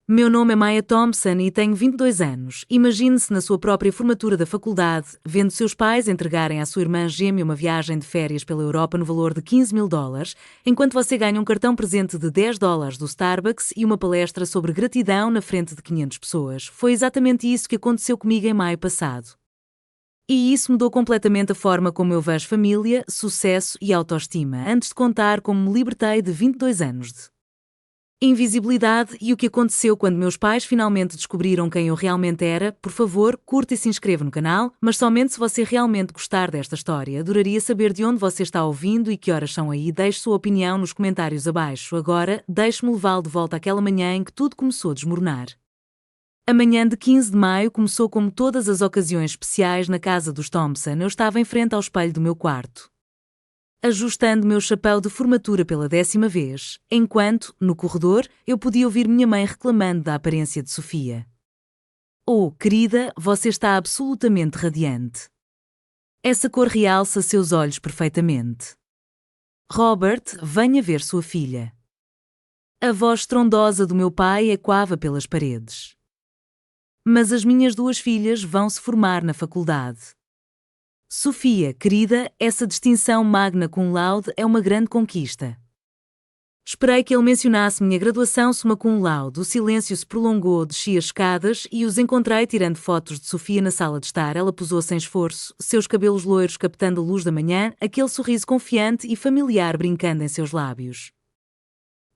Meu nome é Maya Thompson e tenho 22 anos. Imagine-se na sua própria formatura da faculdade, vendo seus pais entregarem à sua irmã gêmea uma viagem de férias pela Europa no valor de $15.000, enquanto você ganha um cartão presente de $10 do Starbucks e uma palestra sobre gratidão na frente de 500 pessoas. Foi exatamente isso que aconteceu comigo em maio passado. E isso mudou completamente a forma como eu vejo família, sucesso e autoestima, antes de contar como me libertei de 22 anos de invisibilidade e o que aconteceu quando meus pais finalmente descobriram quem eu realmente era. Por favor, curta e se inscreva no canal, mas somente se você realmente gostar desta história. Adoraria saber de onde você está ouvindo e que horas são aí. Deixe sua opinião nos comentários abaixo. Agora, deixe-me levá-lo de volta àquela manhã em que tudo começou a desmoronar. A manhã de 15 de maio começou como todas as ocasiões especiais na casa dos Thompson. Eu estava em frente ao espelho do meu quarto, ajustando meu chapéu de formatura pela 10ª vez, enquanto, no corredor, eu podia ouvir minha mãe reclamando da aparência de Sofia. Oh, querida, você está absolutamente radiante. Essa cor realça seus olhos perfeitamente. Robert, venha ver sua filha. A voz estrondosa do meu pai ecoava pelas paredes. Mas as minhas duas filhas vão se formar na faculdade. Sofia, querida, essa distinção magna cum laude é uma grande conquista. Esperei que ele mencionasse minha graduação summa cum laude. O silêncio se prolongou, desci as escadas e os encontrei tirando fotos de Sofia na sala de estar. Ela posou sem esforço, seus cabelos loiros captando a luz da manhã, aquele sorriso confiante e familiar brincando em seus lábios.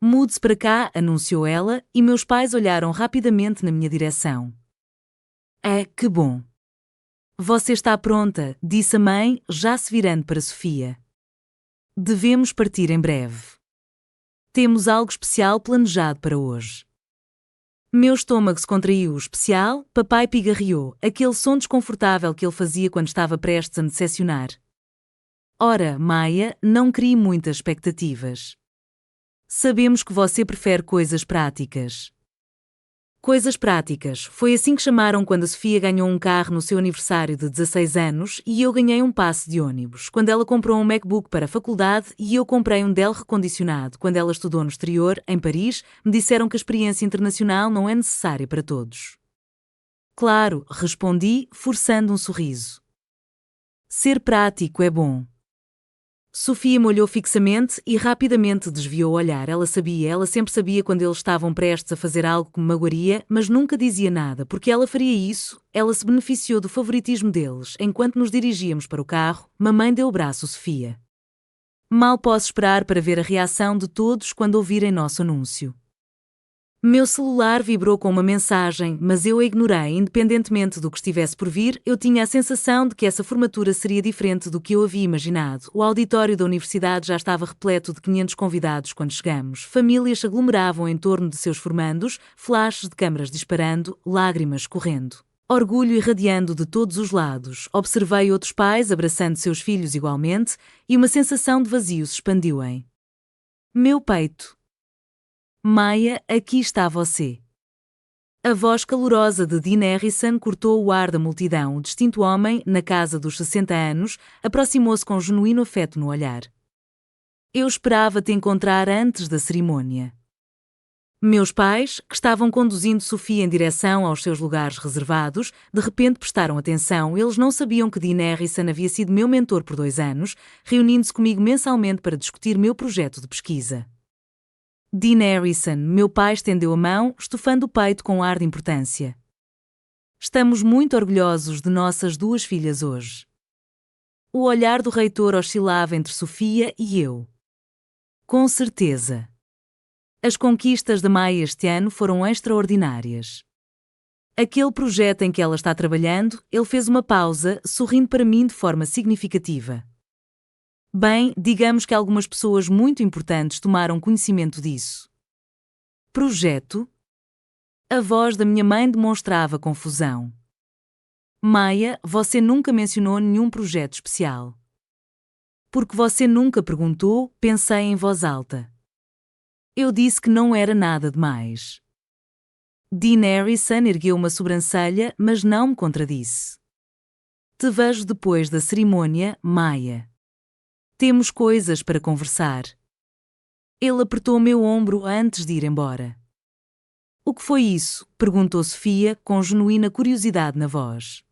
Mude-se para cá, anunciou ela, e meus pais olharam rapidamente na minha direção. Que bom. Você está pronta, disse a mãe, já se virando para Sofia. Devemos partir em breve. Temos algo especial planejado para hoje. Meu estômago se contraiu. Especial, papai pigarreou, aquele som desconfortável que ele fazia quando estava prestes a me decepcionar. Ora, Maya, não crie muitas expectativas. Sabemos que você prefere coisas práticas. Coisas práticas, foi assim que chamaram quando a Sofia ganhou um carro no seu aniversário de 16 anos e eu ganhei um passe de ônibus, quando ela comprou um MacBook para a faculdade e eu comprei um Dell recondicionado. Quando ela estudou no exterior, em Paris, me disseram que a experiência internacional não é necessária para todos. Claro, respondi, forçando um sorriso. Ser prático é bom. Sofia me olhou fixamente e rapidamente desviou o olhar. Ela sempre sabia quando eles estavam prestes a fazer algo que me magoaria, mas nunca dizia nada, porque ela faria isso. Ela se beneficiou do favoritismo deles. Enquanto nos dirigíamos para o carro, mamãe deu o braço a Sofia. Mal posso esperar para ver a reação de todos quando ouvirem nosso anúncio. Meu celular vibrou com uma mensagem, mas eu a ignorei. Independentemente do que estivesse por vir, eu tinha a sensação de que essa formatura seria diferente do que eu havia imaginado. O auditório da universidade já estava repleto de 500 convidados quando chegamos. Famílias se aglomeravam em torno de seus formandos, flashes de câmaras disparando, lágrimas correndo. Orgulho irradiando de todos os lados. Observei outros pais abraçando seus filhos igualmente, e uma sensação de vazio se expandiu em meu peito. Maya, aqui está você. A voz calorosa de Dean Harrison cortou o ar da multidão. O distinto homem, na casa dos 60 anos, aproximou-se com genuíno afeto no olhar. Eu esperava te encontrar antes da cerimônia. Meus pais, que estavam conduzindo Sofia em direção aos seus lugares reservados, de repente prestaram atenção. Eles não sabiam que Dean Harrison havia sido meu mentor por 2 anos, reunindo-se comigo mensalmente para discutir meu projeto de pesquisa. Dean Harrison, meu pai estendeu a mão, estufando o peito com ar de importância. Estamos muito orgulhosos de nossas 2 filhas hoje. O olhar do reitor oscilava entre Sofia e eu. Com certeza. As conquistas de Maya este ano foram extraordinárias. Aquele projeto em que ela está trabalhando, ele fez uma pausa, sorrindo para mim de forma significativa. Bem, digamos que algumas pessoas muito importantes tomaram conhecimento disso. Projeto? A voz da minha mãe demonstrava confusão. Maya, você nunca mencionou nenhum projeto especial. Porque você nunca perguntou, pensei em voz alta. Eu disse que não era nada demais. Dean Harrison ergueu uma sobrancelha, mas não me contradisse. Te vejo depois da cerimônia, Maya. Temos coisas para conversar. Ele apertou meu ombro antes de ir embora. O que foi isso? Perguntou Sofia, com genuína curiosidade na voz.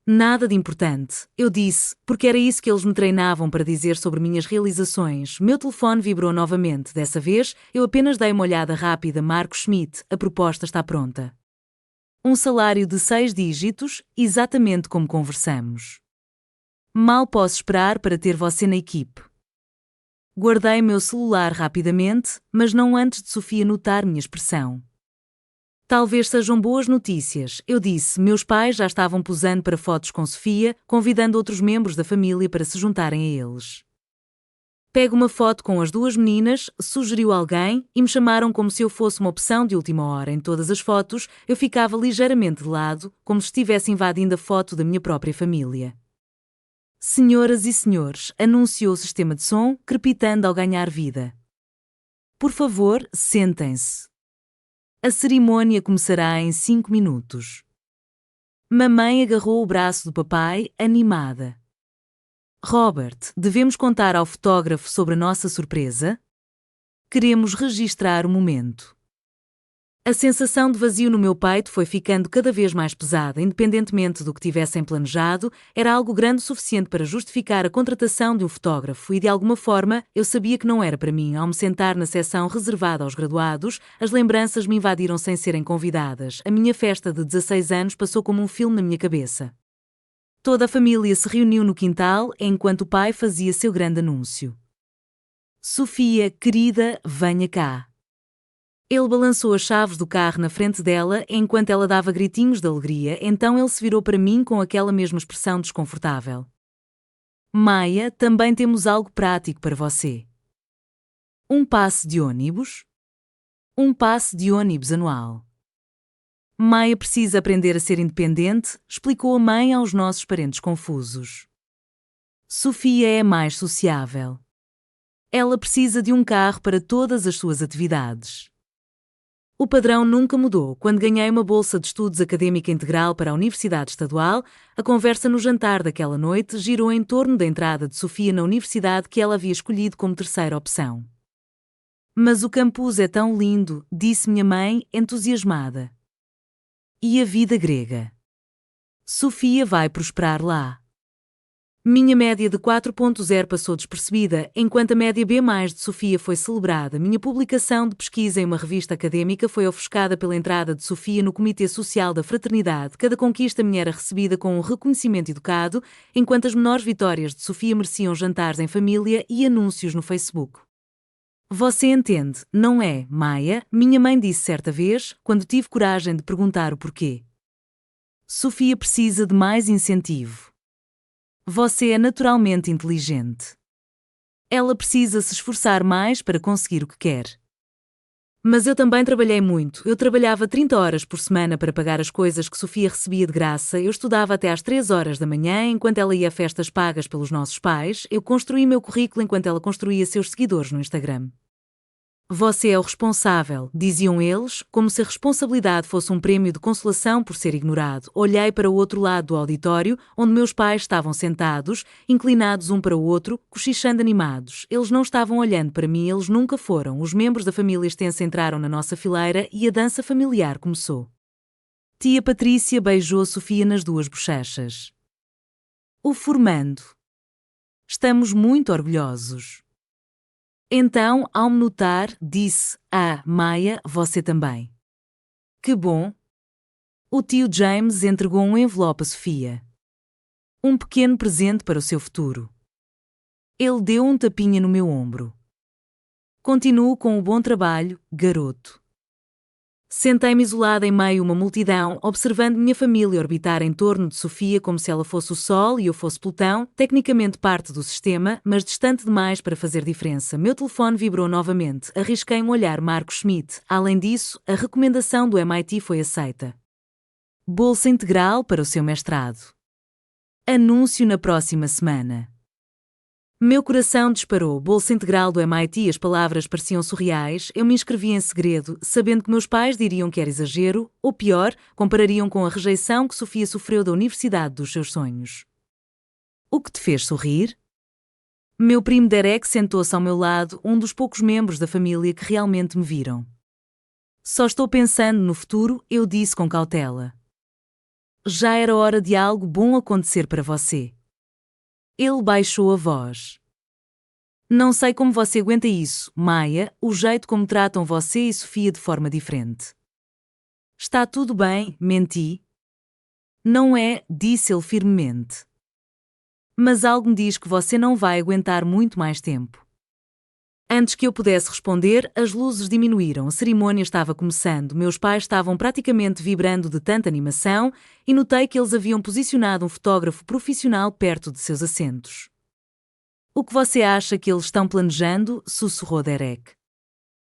Nada de importante, eu disse, porque era isso que eles me treinavam para dizer sobre minhas realizações. Meu telefone vibrou novamente. Dessa vez, eu apenas dei uma olhada rápida. Marco Schmidt, a proposta está pronta. Um salário de 6 dígitos, exatamente como conversamos. Mal posso esperar para ter você na equipe. Guardei meu celular rapidamente, mas não antes de Sofia notar minha expressão. Talvez sejam boas notícias, eu disse. Meus pais já estavam posando para fotos com Sofia, convidando outros membros da família para se juntarem a eles. Pego uma foto com as duas meninas, sugeriu alguém, e me chamaram como se eu fosse uma opção de última hora. Em todas as fotos, eu ficava ligeiramente de lado, como se estivesse invadindo a foto da minha própria família. Senhoras e senhores, anunciou o sistema de som, crepitando ao ganhar vida. Por favor, sentem-se. A cerimônia começará em 5 minutos. Mamãe agarrou o braço do papai, animada. Robert, devemos contar ao fotógrafo sobre a nossa surpresa? Queremos registrar o momento. A sensação de vazio no meu peito foi ficando cada vez mais pesada, independentemente do que tivessem planejado, era algo grande o suficiente para justificar a contratação de um fotógrafo e, de alguma forma, eu sabia que não era para mim. Ao me sentar na seção reservada aos graduados, as lembranças me invadiram sem serem convidadas. A minha festa de 16 anos passou como um filme na minha cabeça. Toda a família se reuniu no quintal enquanto o pai fazia seu grande anúncio. Sofia, querida, venha cá. Ele balançou as chaves do carro na frente dela enquanto ela dava gritinhos de alegria, então ele se virou para mim com aquela mesma expressão desconfortável. Maia, também temos algo prático para você. Um passe de ônibus? Um passe de ônibus anual. Maia precisa aprender a ser independente, explicou a mãe aos nossos parentes confusos. Sofia é mais sociável. Ela precisa de um carro para todas as suas atividades. O padrão nunca mudou. Quando ganhei uma bolsa de estudos académica integral para a Universidade Estadual, a conversa no jantar daquela noite girou em torno da entrada de Sofia na universidade que ela havia escolhido como terceira opção. Mas o campus é tão lindo, disse minha mãe, entusiasmada. E a vida grega? Sofia vai prosperar lá. Minha média de 4.0 passou despercebida, enquanto a média B+ de Sofia foi celebrada. Minha publicação de pesquisa em uma revista académica foi ofuscada pela entrada de Sofia no Comitê Social da Fraternidade. Cada conquista minha era recebida com um reconhecimento educado, enquanto as menores vitórias de Sofia mereciam jantares em família e anúncios no Facebook. Você entende, não é, Maia? Minha mãe disse certa vez, quando tive coragem de perguntar o porquê. Sofia precisa de mais incentivo. Você é naturalmente inteligente. Ela precisa se esforçar mais para conseguir o que quer. Mas eu também trabalhei muito. Eu trabalhava 30 horas por semana para pagar as coisas que Sofia recebia de graça. Eu estudava até às 3 horas da manhã enquanto ela ia a festas pagas pelos nossos pais. Eu construí meu currículo enquanto ela construía seus seguidores no Instagram. Você é o responsável, diziam eles, como se a responsabilidade fosse um prêmio de consolação por ser ignorado. Olhei para o outro lado do auditório, onde meus pais estavam sentados, inclinados um para o outro, cochichando animados. Eles não estavam olhando para mim, eles nunca foram. Os membros da família extensa entraram na nossa fileira e a dança familiar começou. Tia Patrícia beijou Sofia nas duas bochechas. O formando. Estamos muito orgulhosos. Então, ao me notar, disse, Maia, você também. Que bom. O tio James entregou um envelope a Sofia. Um pequeno presente para o seu futuro. Ele deu um tapinha no meu ombro. Continuo com o bom trabalho, garoto. Sentei-me isolada em meio a uma multidão, observando minha família orbitar em torno de Sofia como se ela fosse o Sol e eu fosse Plutão, tecnicamente parte do sistema, mas distante demais para fazer diferença. Meu telefone vibrou novamente. Arrisquei um olhar Marco Schmidt. Além disso, a recomendação do MIT foi aceita. Bolsa integral para o seu mestrado. Anúncio na próxima semana. Meu coração disparou. Bolsa integral do MIT. As palavras pareciam surreais. Eu me inscrevi em segredo, sabendo que meus pais diriam que era exagero, ou pior, comparariam com a rejeição que Sofia sofreu da universidade dos seus sonhos. O que te fez sorrir? Meu primo Derek sentou-se ao meu lado, um dos poucos membros da família que realmente me viram. Só estou pensando no futuro, eu disse com cautela. Já era hora de algo bom acontecer para você. Ele baixou a voz. Não sei como você aguenta isso, Maia, o jeito como tratam você e Sofia de forma diferente. Está tudo bem, menti. Não é, disse ele firmemente. Mas algo me diz que você não vai aguentar muito mais tempo. Antes que eu pudesse responder, as luzes diminuíram, a cerimônia estava começando, meus pais estavam praticamente vibrando de tanta animação e notei que eles haviam posicionado um fotógrafo profissional perto de seus assentos. O que você acha que eles estão planejando? Sussurrou Derek.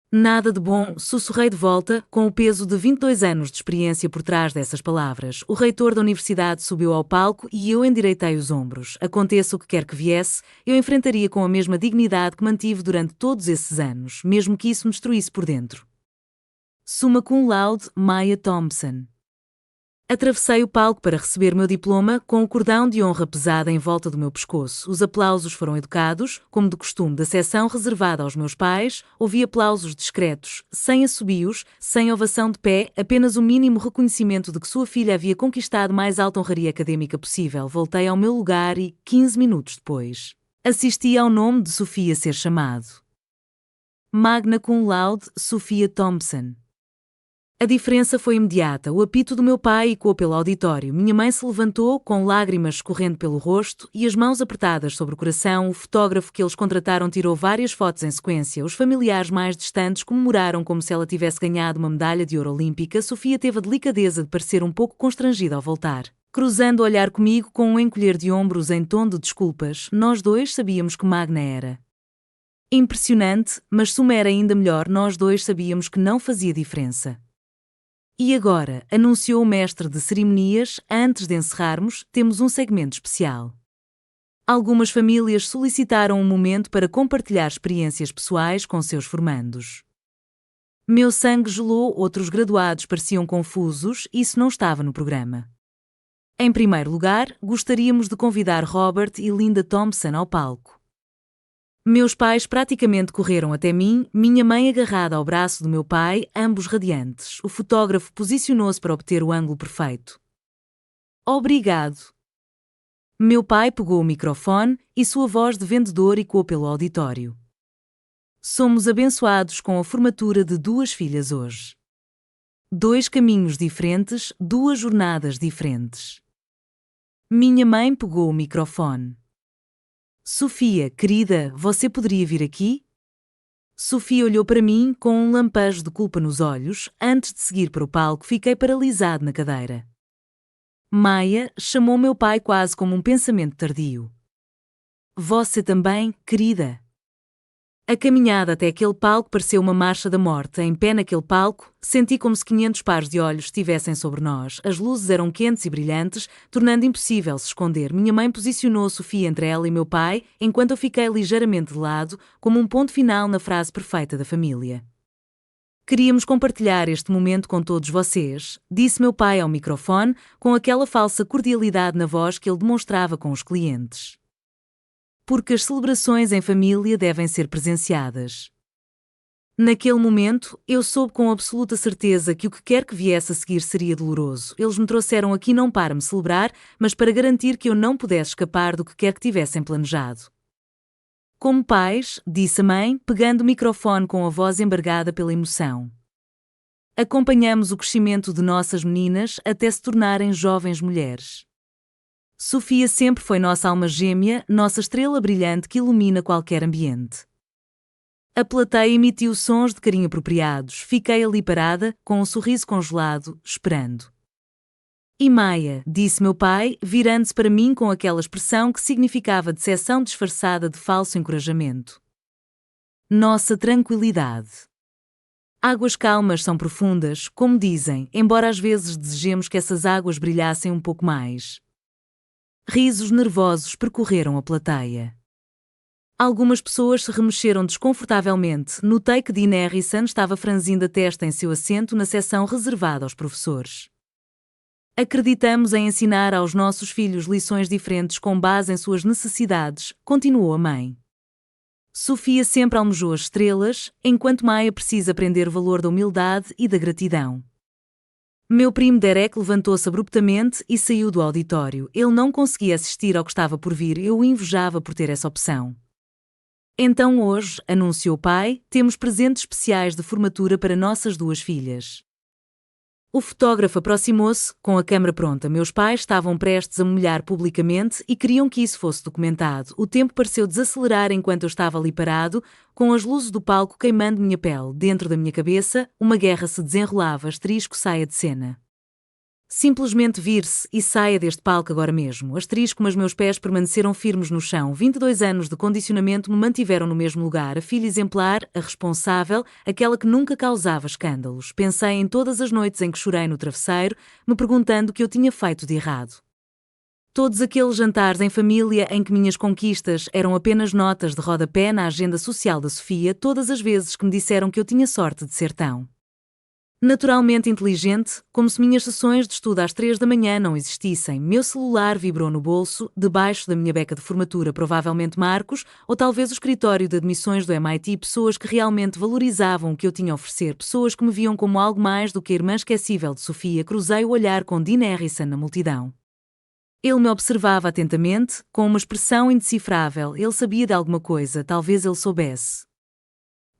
Nada de bom, sussurrei de volta, com o peso de 22 anos de experiência por trás dessas palavras. O reitor da universidade subiu ao palco e eu endireitei os ombros. Aconteça o que quer que viesse, eu enfrentaria com a mesma dignidade que mantive durante todos esses anos, mesmo que isso me destruísse por dentro. Summa cum laude, Maia Thompson. Atravessei o palco para receber meu diploma com o cordão de honra pesado em volta do meu pescoço. Os aplausos foram educados, como de costume da seção reservada aos meus pais. Ouvi aplausos discretos, sem assobios, sem ovação de pé, apenas o mínimo reconhecimento de que sua filha havia conquistado mais alta honraria académica possível. Voltei ao meu lugar e, 15 minutos depois, assisti ao nome de Sofia ser chamado. Magna cum laude, Sofia Thompson. A diferença foi imediata. O apito do meu pai ecoou pelo auditório. Minha mãe se levantou, com lágrimas escorrendo pelo rosto e as mãos apertadas sobre o coração. O fotógrafo que eles contrataram tirou várias fotos em sequência. Os familiares mais distantes comemoraram como se ela tivesse ganhado uma medalha de ouro olímpica. Sofia teve a delicadeza de parecer um pouco constrangida ao voltar, cruzando o olhar comigo com um encolher de ombros em tom de desculpas. Nós dois sabíamos que Magna era impressionante, mas Suma era ainda melhor. Nós dois sabíamos que não fazia diferença. E agora, anunciou o mestre de cerimonias, antes de encerrarmos, temos um segmento especial. Algumas famílias solicitaram um momento para compartilhar experiências pessoais com seus formandos. Meu sangue gelou, outros graduados pareciam confusos, isso não estava no programa. Em primeiro lugar, gostaríamos de convidar Robert e Linda Thompson ao palco. Meus pais praticamente correram até mim, minha mãe agarrada ao braço do meu pai, ambos radiantes. O fotógrafo posicionou-se para obter o ângulo perfeito. Obrigado. Meu pai pegou o microfone e sua voz de vendedor ecoou pelo auditório. Somos abençoados com a formatura de 2 filhas hoje. 2 caminhos diferentes, 2 jornadas diferentes. Minha mãe pegou o microfone. Sofia, querida, você poderia vir aqui? Sofia olhou para mim com um lampejo de culpa nos olhos. Antes de seguir para o palco, fiquei paralisado na cadeira. Maia, chamou meu pai quase como um pensamento tardio. Você também, querida? A caminhada até aquele palco pareceu uma marcha da morte. Em pé naquele palco, senti como se 500 pares de olhos estivessem sobre nós. As luzes eram quentes e brilhantes, tornando impossível se esconder. Minha mãe posicionou Sofia entre ela e meu pai, enquanto eu fiquei ligeiramente de lado, como um ponto final na frase perfeita da família. Queríamos compartilhar este momento com todos vocês, disse meu pai ao microfone, com aquela falsa cordialidade na voz que ele demonstrava com os clientes. Porque as celebrações em família devem ser presenciadas. Naquele momento, eu soube com absoluta certeza que o que quer que viesse a seguir seria doloroso. Eles me trouxeram aqui não para me celebrar, mas para garantir que eu não pudesse escapar do que quer que tivessem planejado. Como pais, disse a mãe, pegando o microfone com a voz embargada pela emoção. Acompanhamos o crescimento de nossas meninas até se tornarem jovens mulheres. Sofia sempre foi nossa alma gêmea, nossa estrela brilhante que ilumina qualquer ambiente. A plateia emitiu sons de carinho apropriados. Fiquei ali parada, com um sorriso congelado, esperando. E Maia, disse meu pai, virando-se para mim com aquela expressão que significava decepção disfarçada de falso encorajamento. Nossa tranquilidade. Águas calmas são profundas, como dizem, embora às vezes desejemos que essas águas brilhassem um pouco mais. Risos nervosos percorreram a plateia. Algumas pessoas se remexeram desconfortavelmente. Notei que Dean Harrison estava franzindo a testa em seu assento na seção reservada aos professores. Acreditamos em ensinar aos nossos filhos lições diferentes com base em suas necessidades, continuou a mãe. Sofia sempre almejou as estrelas, enquanto Maia precisa aprender o valor da humildade e da gratidão. Meu primo Derek levantou-se abruptamente e saiu do auditório. Ele não conseguia assistir ao que estava por vir, eu o invejava por ter essa opção. Então hoje, anunciou o pai, temos presentes especiais de formatura para nossas duas filhas. O fotógrafo aproximou-se, com a câmera pronta. Meus pais estavam prestes a me humilhar publicamente e queriam que isso fosse documentado. O tempo pareceu desacelerar enquanto eu estava ali parado, com as luzes do palco queimando minha pele. Dentro da minha cabeça, uma guerra se desenrolava. Asterisco, saia de cena. Simplesmente vire-se e saia deste palco agora mesmo. Asterisco, mas meus pés permaneceram firmes no chão. 22 anos de condicionamento me mantiveram no mesmo lugar. A filha exemplar, a responsável, aquela que nunca causava escândalos. Pensei em todas as noites em que chorei no travesseiro, me perguntando o que eu tinha feito de errado. Todos aqueles jantares em família em que minhas conquistas eram apenas notas de rodapé na agenda social da Sofia, todas as vezes que me disseram que eu tinha sorte de ser tão naturalmente inteligente, como se minhas sessões de estudo às 3 da manhã não existissem. Meu celular vibrou no bolso, debaixo da minha beca de formatura, provavelmente Marcos, ou talvez o escritório de admissões do MIT, pessoas que realmente valorizavam o que eu tinha a oferecer, pessoas que me viam como algo mais do que a irmã esquecível de Sofia. Cruzei o olhar com Dean Harrison na multidão. Ele me observava atentamente, com uma expressão indecifrável. Ele sabia de alguma coisa, talvez ele soubesse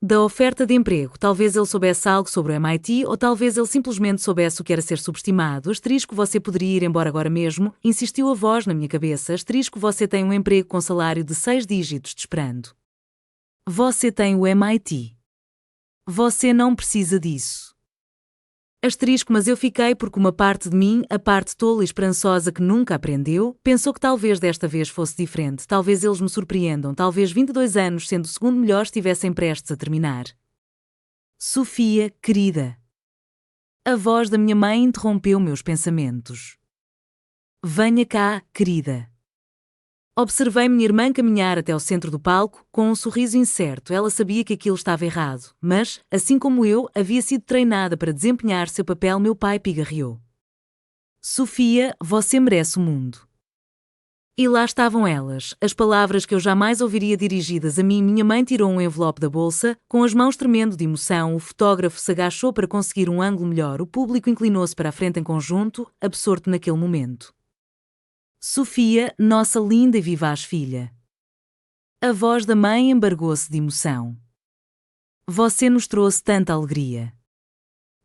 da oferta de emprego, talvez ele soubesse algo sobre o MIT ou talvez ele simplesmente soubesse o que era ser subestimado. Asterisco, você poderia ir embora agora mesmo, insistiu a voz na minha cabeça. Asterisco, você tem um emprego com salário de 6 dígitos te esperando. Você tem o MIT. Você não precisa disso. Asterisco, mas eu fiquei porque uma parte de mim, a parte tola e esperançosa que nunca aprendeu, pensou que talvez desta vez fosse diferente, talvez eles me surpreendam, talvez 22 anos sendo o segundo melhor estivessem prestes a terminar. Sofia, querida. A voz da minha mãe interrompeu meus pensamentos. Venha cá, querida. Observei minha irmã caminhar até ao centro do palco, com um sorriso incerto. Ela sabia que aquilo estava errado, mas, assim como eu, havia sido treinada para desempenhar seu papel. Meu pai pigarreou. Sofia, você merece o mundo. E lá estavam elas, as palavras que eu jamais ouviria dirigidas a mim. Minha mãe tirou um envelope da bolsa, com as mãos tremendo de emoção. O fotógrafo se agachou para conseguir um ângulo melhor. O público inclinou-se para a frente em conjunto, absorto naquele momento. Sofia, nossa linda e vivaz filha. A voz da mãe embargou-se de emoção. Você nos trouxe tanta alegria.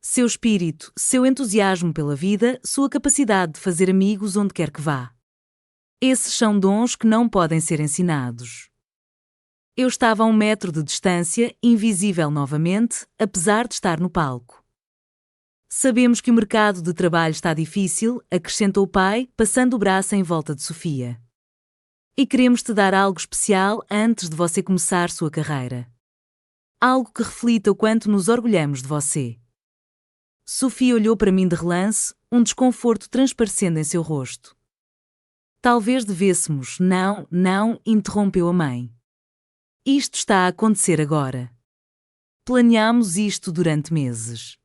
Seu espírito, seu entusiasmo pela vida, sua capacidade de fazer amigos onde quer que vá. Esses são dons que não podem ser ensinados. Eu estava a 1 metro de distância, invisível novamente, apesar de estar no palco. Sabemos que o mercado de trabalho está difícil, acrescentou o pai, passando o braço em volta de Sofia. E queremos te dar algo especial antes de você começar sua carreira. Algo que reflita o quanto nos orgulhamos de você. Sofia olhou para mim de relance, um desconforto transparecendo em seu rosto. Talvez devêssemos, não, interrompeu a mãe. Isto está a acontecer agora. Planeámos isto durante meses.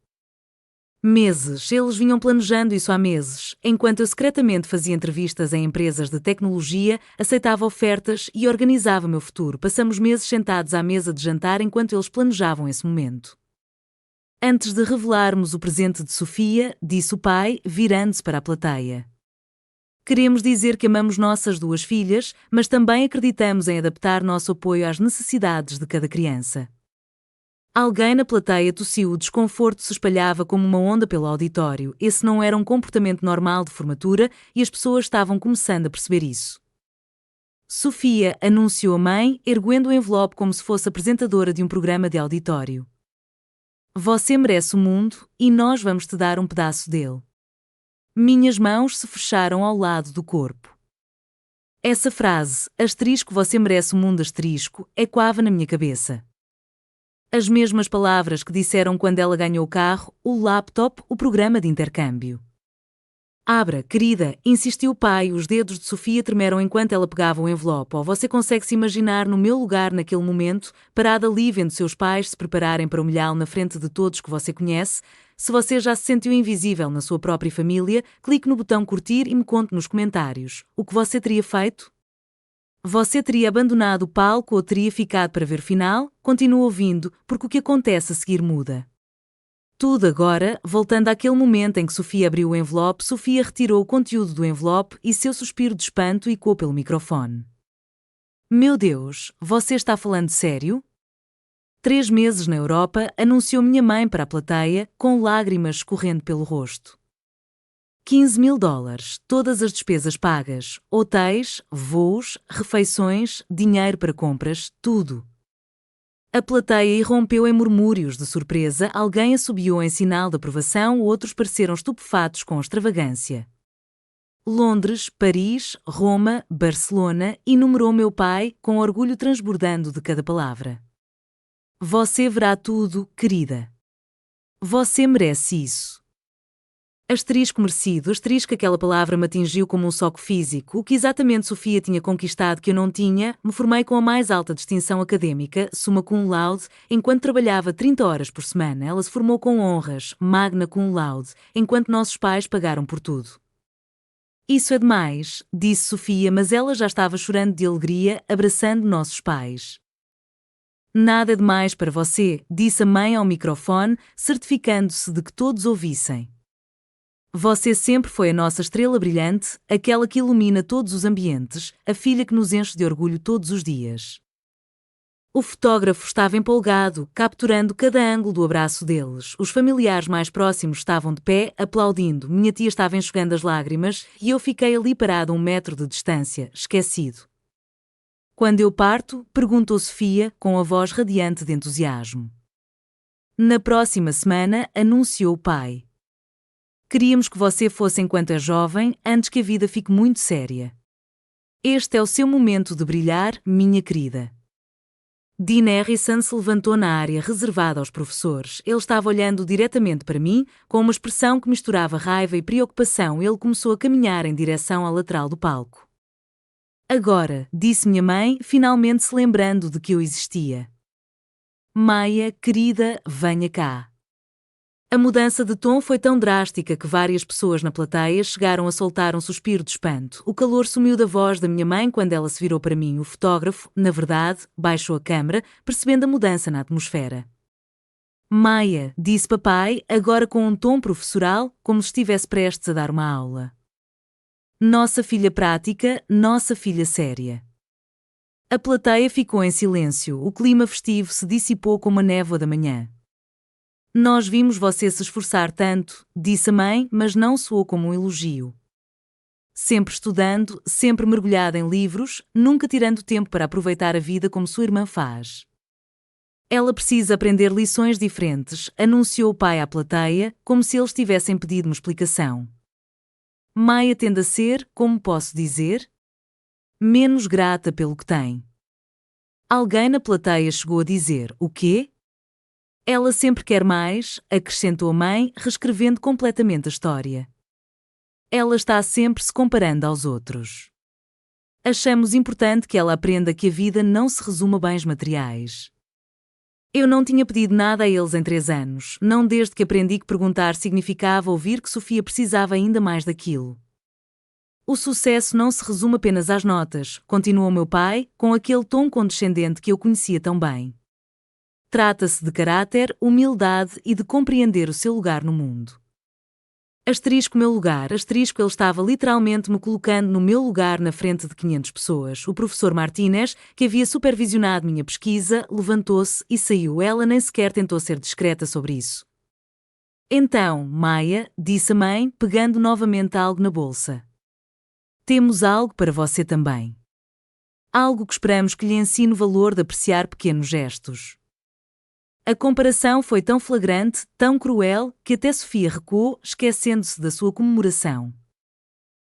Meses, eles vinham planejando isso há meses, enquanto eu secretamente fazia entrevistas em empresas de tecnologia, aceitava ofertas e organizava meu futuro. Passamos meses sentados à mesa de jantar enquanto eles planejavam esse momento. Antes de revelarmos o presente de Sofia, disse o pai, virando-se para a plateia. Queremos dizer que amamos nossas duas filhas, mas também acreditamos em adaptar nosso apoio às necessidades de cada criança. Alguém na plateia tossiu. O desconforto se espalhava como uma onda pelo auditório. Esse não era um comportamento normal de formatura e as pessoas estavam começando a perceber isso. Sofia, anunciou a mãe, erguendo o envelope como se fosse apresentadora de um programa de auditório. Você merece o mundo e nós vamos te dar um pedaço dele. Minhas mãos se fecharam ao lado do corpo. Essa frase, asterisco, você merece o mundo, asterisco, ecoava na minha cabeça. As mesmas palavras que disseram quando ela ganhou o carro, o laptop, o programa de intercâmbio. Abra, querida, insistiu o pai. Os dedos de Sofia tremeram enquanto ela pegava o envelope. Ou você consegue se imaginar no meu lugar naquele momento, parada ali vendo seus pais se prepararem para humilhá-lo na frente de todos que você conhece? Se você já se sentiu invisível na sua própria família, clique no botão curtir e me conte nos comentários o que você teria feito. Você teria abandonado o palco ou teria ficado para ver final? Continua ouvindo, porque o que acontece a seguir muda. Tudo agora, voltando àquele momento em que Sofia abriu o envelope, Sofia retirou o conteúdo do envelope e seu suspiro de espanto ecoou pelo microfone. Meu Deus, você está falando sério? 3 meses na Europa, anunciou minha mãe para a plateia, com lágrimas escorrendo pelo rosto. 15 mil dólares, todas as despesas pagas, hotéis, voos, refeições, dinheiro para compras, tudo. A plateia irrompeu em murmúrios de surpresa, alguém assobiou em sinal de aprovação, outros pareceram estupefatos com a extravagância. Londres, Paris, Roma, Barcelona, enumerou meu pai, com orgulho transbordando de cada palavra. Você verá tudo, querida. Você merece isso. Asterisco merecido, asterisco aquela palavra me atingiu como um soco físico, o que exatamente Sofia tinha conquistado que eu não tinha, me formei com a mais alta distinção académica, summa cum laude, enquanto trabalhava 30 horas por semana, ela se formou com honras, magna cum laude, enquanto nossos pais pagaram por tudo. Isso é demais, disse Sofia, mas ela já estava chorando de alegria, abraçando nossos pais. Nada demais para você, disse a mãe ao microfone, certificando-se de que todos ouvissem. Você sempre foi a nossa estrela brilhante, aquela que ilumina todos os ambientes, a filha que nos enche de orgulho todos os dias. O fotógrafo estava empolgado, capturando cada ângulo do abraço deles. Os familiares mais próximos estavam de pé, aplaudindo. Minha tia estava enxugando as lágrimas e eu fiquei ali parado a 1 metro de distância, esquecido. Quando eu parto? Perguntou Sofia, com a voz radiante de entusiasmo. Na próxima semana, anunciou o pai. Queríamos que você fosse enquanto é jovem, antes que a vida fique muito séria. Este é o seu momento de brilhar, minha querida. Dean Harrison se levantou na área reservada aos professores. Ele estava olhando diretamente para mim, com uma expressão que misturava raiva e preocupação. Ele começou a caminhar em direção à lateral do palco. Agora, disse minha mãe, finalmente se lembrando de que eu existia. Maia, querida, venha cá. A mudança de tom foi tão drástica que várias pessoas na plateia chegaram a soltar um suspiro de espanto. O calor sumiu da voz da minha mãe quando ela se virou para mim. O fotógrafo, na verdade, baixou a câmara, percebendo a mudança na atmosfera. Maia, disse papai, agora com um tom professoral, como se estivesse prestes a dar uma aula. Nossa filha prática, nossa filha séria. A plateia ficou em silêncio. O clima festivo se dissipou como a névoa da manhã. Nós vimos você se esforçar tanto, disse a mãe, mas não soou como um elogio. Sempre estudando, sempre mergulhada em livros, nunca tirando tempo para aproveitar a vida como sua irmã faz. Ela precisa aprender lições diferentes, anunciou o pai à plateia, como se eles tivessem pedido uma explicação. Maia tende a ser, como posso dizer, menos grata pelo que tem. Alguém na plateia chegou a dizer, o quê? Ela sempre quer mais, acrescentou a mãe, reescrevendo completamente a história. Ela está sempre se comparando aos outros. Achamos importante que ela aprenda que a vida não se resume a bens materiais. Eu não tinha pedido nada a eles em 3 anos, não desde que aprendi que perguntar significava ouvir que Sofia precisava ainda mais daquilo. O sucesso não se resume apenas às notas, continuou meu pai, com aquele tom condescendente que eu conhecia tão bem. Trata-se de caráter, humildade e de compreender o seu lugar no mundo. Asterisco meu lugar, asterisco ele estava literalmente me colocando no meu lugar na frente de 500 pessoas. O professor Martínez, que havia supervisionado minha pesquisa, levantou-se e saiu. Ela nem sequer tentou ser discreta sobre isso. Então, Maia, disse a mãe, pegando novamente algo na bolsa. Temos algo para você também. Algo que esperamos que lhe ensine o valor de apreciar pequenos gestos. A comparação foi tão flagrante, tão cruel, que até Sofia recuou, esquecendo-se da sua comemoração.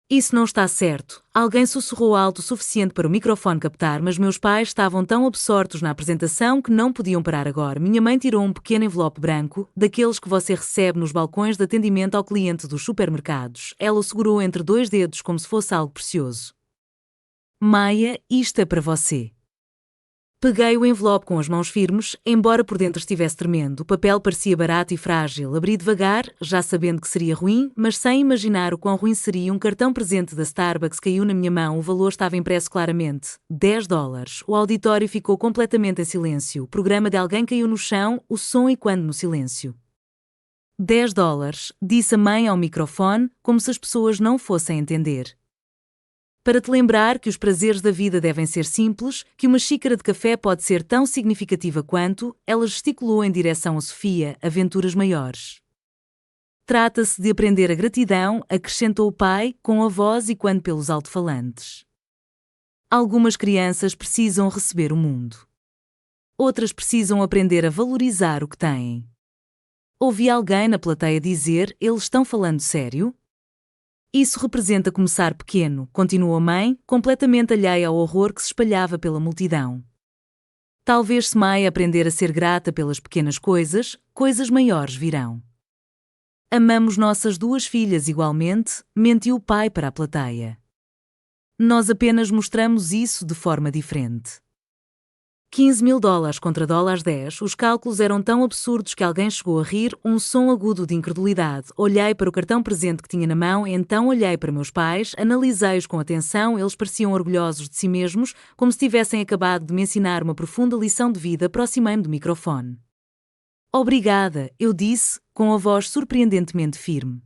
Isso não está certo. Alguém sussurrou alto o suficiente para o microfone captar, mas meus pais estavam tão absortos na apresentação que não podiam parar agora. Minha mãe tirou um pequeno envelope branco, daqueles que você recebe nos balcões de atendimento ao cliente dos supermercados. Ela o segurou entre 2 dedos como se fosse algo precioso. Maia, isto é para você. Peguei o envelope com as mãos firmes, embora por dentro estivesse tremendo. O papel parecia barato e frágil. Abri devagar, já sabendo que seria ruim, mas sem imaginar o quão ruim seria. Um cartão presente da Starbucks caiu na minha mão. O valor estava impresso claramente. $10. O auditório ficou completamente em silêncio. O programa de alguém caiu no chão, o som ecoando no silêncio. $10, disse a mãe ao microfone, como se as pessoas não fossem entender. Para te lembrar que os prazeres da vida devem ser simples, que uma xícara de café pode ser tão significativa quanto, ela gesticulou em direção a Sofia, aventuras maiores. Trata-se de aprender a gratidão, acrescentou o pai, com a voz ecoando pelos alto-falantes. Algumas crianças precisam receber o mundo. Outras precisam aprender a valorizar o que têm. Ouvi alguém na plateia dizer: eles estão falando sério? Isso representa começar pequeno, continuou a mãe, completamente alheia ao horror que se espalhava pela multidão. Talvez se Maia aprender a ser grata pelas pequenas coisas, coisas maiores virão. Amamos nossas duas filhas igualmente, mentiu o pai para a plateia. Nós apenas mostramos isso de forma diferente. $15.000 contra $10, os cálculos eram tão absurdos que alguém chegou a rir, um som agudo de incredulidade. Olhei para o cartão presente que tinha na mão, então olhei para meus pais, analisei-os com atenção, eles pareciam orgulhosos de si mesmos, como se tivessem acabado de me ensinar uma profunda lição de vida. Aproximei-me do microfone. Obrigada, eu disse, com a voz surpreendentemente firme.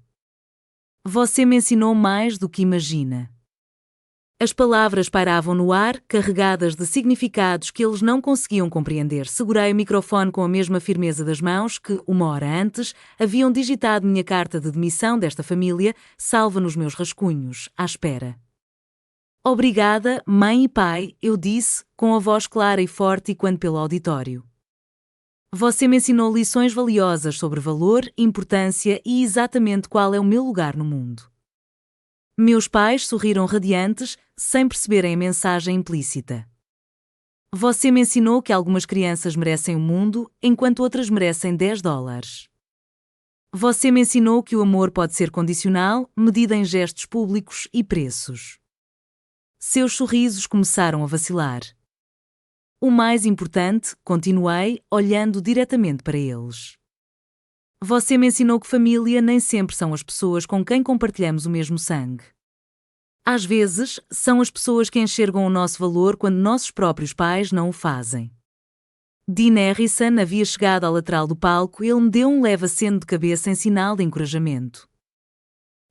Você me ensinou mais do que imagina. As palavras pairavam no ar, carregadas de significados que eles não conseguiam compreender. Segurei o microfone com a mesma firmeza das mãos que, uma hora antes, haviam digitado minha carta de demissão desta família, salva nos meus rascunhos, à espera. Obrigada, mãe e pai, eu disse, com a voz clara e forte ecoando pelo auditório. Você me ensinou lições valiosas sobre valor, importância e exatamente qual é o meu lugar no mundo. Meus pais sorriram radiantes, sem perceberem a mensagem implícita. Você me ensinou que algumas crianças merecem o mundo, enquanto outras merecem $10. Você me ensinou que o amor pode ser condicional, medido em gestos públicos e preços. Seus sorrisos começaram a vacilar. O mais importante, continuei, olhando diretamente para eles. Você me ensinou que família nem sempre são as pessoas com quem compartilhamos o mesmo sangue. Às vezes, são as pessoas que enxergam o nosso valor quando nossos próprios pais não o fazem. Dean Harrison havia chegado à lateral do palco e ele me deu um leve aceno de cabeça em sinal de encorajamento.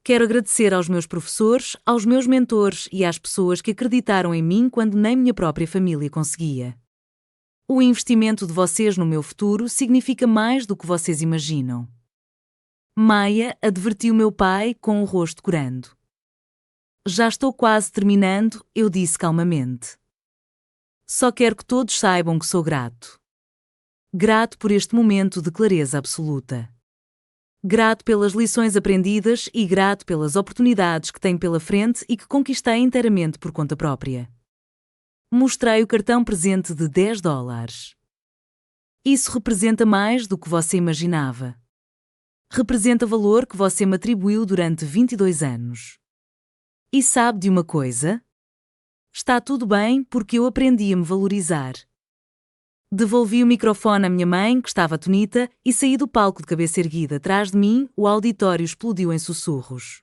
Quero agradecer aos meus professores, aos meus mentores e às pessoas que acreditaram em mim quando nem minha própria família conseguia. O investimento de vocês no meu futuro significa mais do que vocês imaginam. Maia, advertiu meu pai com o rosto corando. Já estou quase terminando, eu disse calmamente. Só quero que todos saibam que sou grato. Grato por este momento de clareza absoluta. Grato pelas lições aprendidas e grato pelas oportunidades que tenho pela frente e que conquistei inteiramente por conta própria. Mostrei o cartão presente de $10. Isso representa mais do que você imaginava. Representa valor que você me atribuiu durante 22 anos. E sabe de uma coisa? Está tudo bem porque eu aprendi a me valorizar. Devolvi o microfone à minha mãe, que estava atonita, e saí do palco de cabeça erguida. Atrás de mim, o auditório explodiu em sussurros.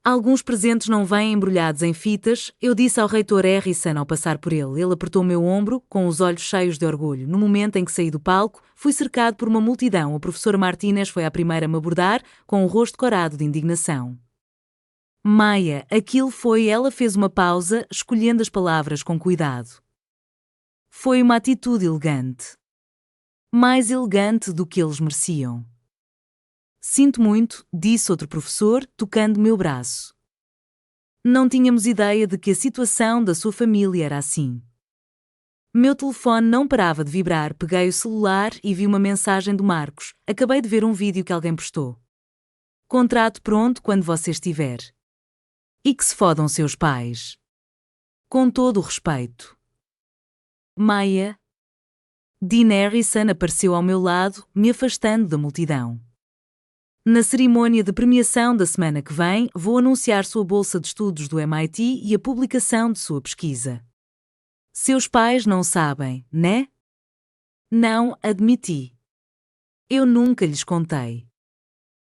Alguns presentes não vêm embrulhados em fitas, eu disse ao reitor Harrison ao passar por ele. Ele apertou o meu ombro, com os olhos cheios de orgulho. No momento em que saí do palco, fui cercado por uma multidão. A professora Martínez foi a primeira a me abordar, com o rosto corado de indignação. Maia, aquilo foi. Ela fez uma pausa, escolhendo as palavras com cuidado. Foi uma atitude elegante. Mais elegante do que eles mereciam. Sinto muito, disse outro professor, tocando meu braço. Não tínhamos ideia de que a situação da sua família era assim. Meu telefone não parava de vibrar. Peguei o celular e vi uma mensagem do Marcos. Acabei de ver um vídeo que alguém postou. Contrato pronto quando você estiver. E que se fodam seus pais. Com todo o respeito. Maia. Dean Harrison apareceu ao meu lado, me afastando da multidão. Na cerimônia de premiação da semana que vem, vou anunciar sua bolsa de estudos do MIT e a publicação de sua pesquisa. Seus pais não sabem, né? Não, admiti. Eu nunca lhes contei.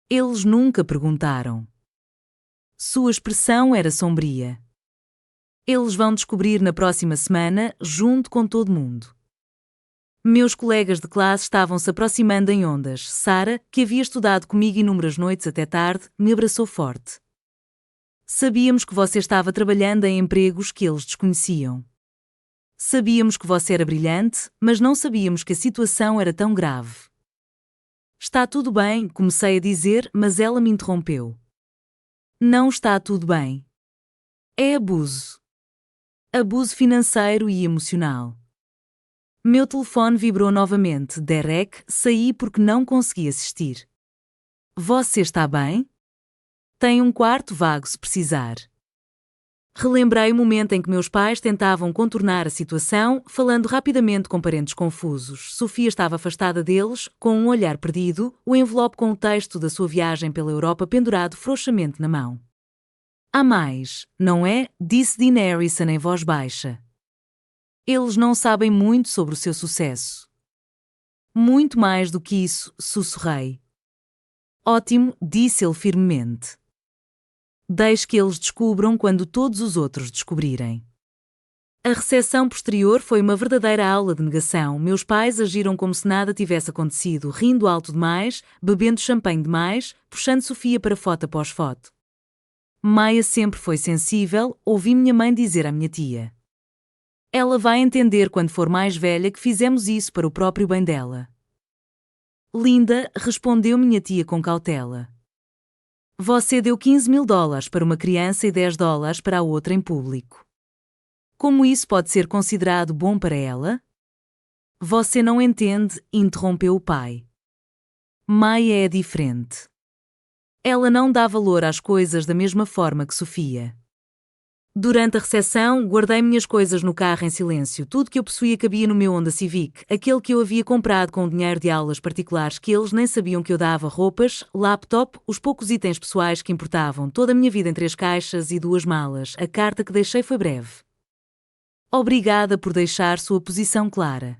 Eles nunca perguntaram. Sua expressão era sombria. Eles vão descobrir na próxima semana, junto com todo mundo. Meus colegas de classe estavam se aproximando em ondas. Sarah, que havia estudado comigo inúmeras noites até tarde, me abraçou forte. Sabíamos que você estava trabalhando em empregos que eles desconheciam. Sabíamos que você era brilhante, mas não sabíamos que a situação era tão grave. Está tudo bem, comecei a dizer, mas ela me interrompeu. Não está tudo bem. É abuso. Abuso financeiro e emocional. Meu telefone vibrou novamente. Derek, saí porque não consegui assistir. Você está bem? Tem um quarto vago se precisar. Relembrei o momento em que meus pais tentavam contornar a situação, falando rapidamente com parentes confusos. Sofia estava afastada deles, com um olhar perdido, o envelope com o texto da sua viagem pela Europa pendurado frouxamente na mão. Há mais, não é? Disse Dean Harrison em voz baixa. Eles não sabem muito sobre o seu sucesso. Muito mais do que isso, sussurrei. Ótimo, disse ele firmemente. Deixe que eles descubram quando todos os outros descobrirem. A recepção posterior foi uma verdadeira aula de negação. Meus pais agiram como se nada tivesse acontecido, rindo alto demais, bebendo champanhe demais, puxando Sofia para foto após foto. Maia sempre foi sensível, ouvi minha mãe dizer à minha tia. Ela vai entender quando for mais velha que fizemos isso para o próprio bem dela. Linda, respondeu minha tia com cautela. Você deu $15.000 para uma criança e $10 para a outra em público. Como isso pode ser considerado bom para ela? Você não entende, interrompeu o pai. Maia é diferente. Ela não dá valor às coisas da mesma forma que Sofia. Durante a recepção, guardei minhas coisas no carro em silêncio. Tudo que eu possuía cabia no meu Honda Civic, aquele que eu havia comprado com o dinheiro de aulas particulares que eles nem sabiam que eu dava, roupas, laptop, os poucos itens pessoais que importavam, toda a minha vida em 3 caixas e 2 malas. A carta que deixei foi breve. Obrigada por deixar sua posição clara.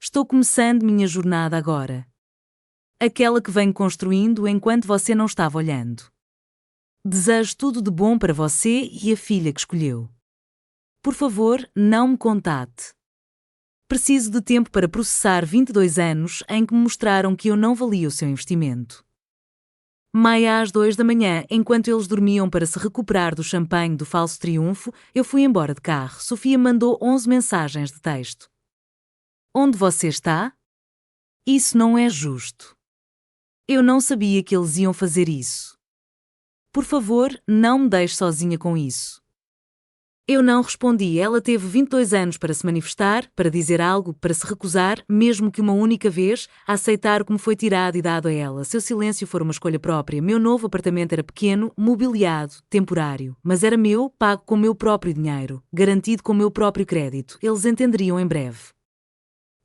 Estou começando minha jornada agora. Aquela que venho construindo enquanto você não estava olhando. Desejo tudo de bom para você e a filha que escolheu. Por favor, não me contate. Preciso de tempo para processar 22 anos em que me mostraram que eu não valia o seu investimento. Maia às 2 da manhã, enquanto eles dormiam para se recuperar do champanhe do falso triunfo, eu fui embora de carro. Sofia mandou 11 mensagens de texto. Onde você está? Isso não é justo. Eu não sabia que eles iam fazer isso. Por favor, não me deixe sozinha com isso. Eu não respondi. Ela teve 22 anos para se manifestar, para dizer algo, para se recusar, mesmo que uma única vez, a aceitar o que me foi tirado e dado a ela. Seu silêncio for uma escolha própria. Meu novo apartamento era pequeno, mobiliado, temporário, mas era meu, pago com meu próprio dinheiro, garantido com meu próprio crédito. Eles entenderiam em breve.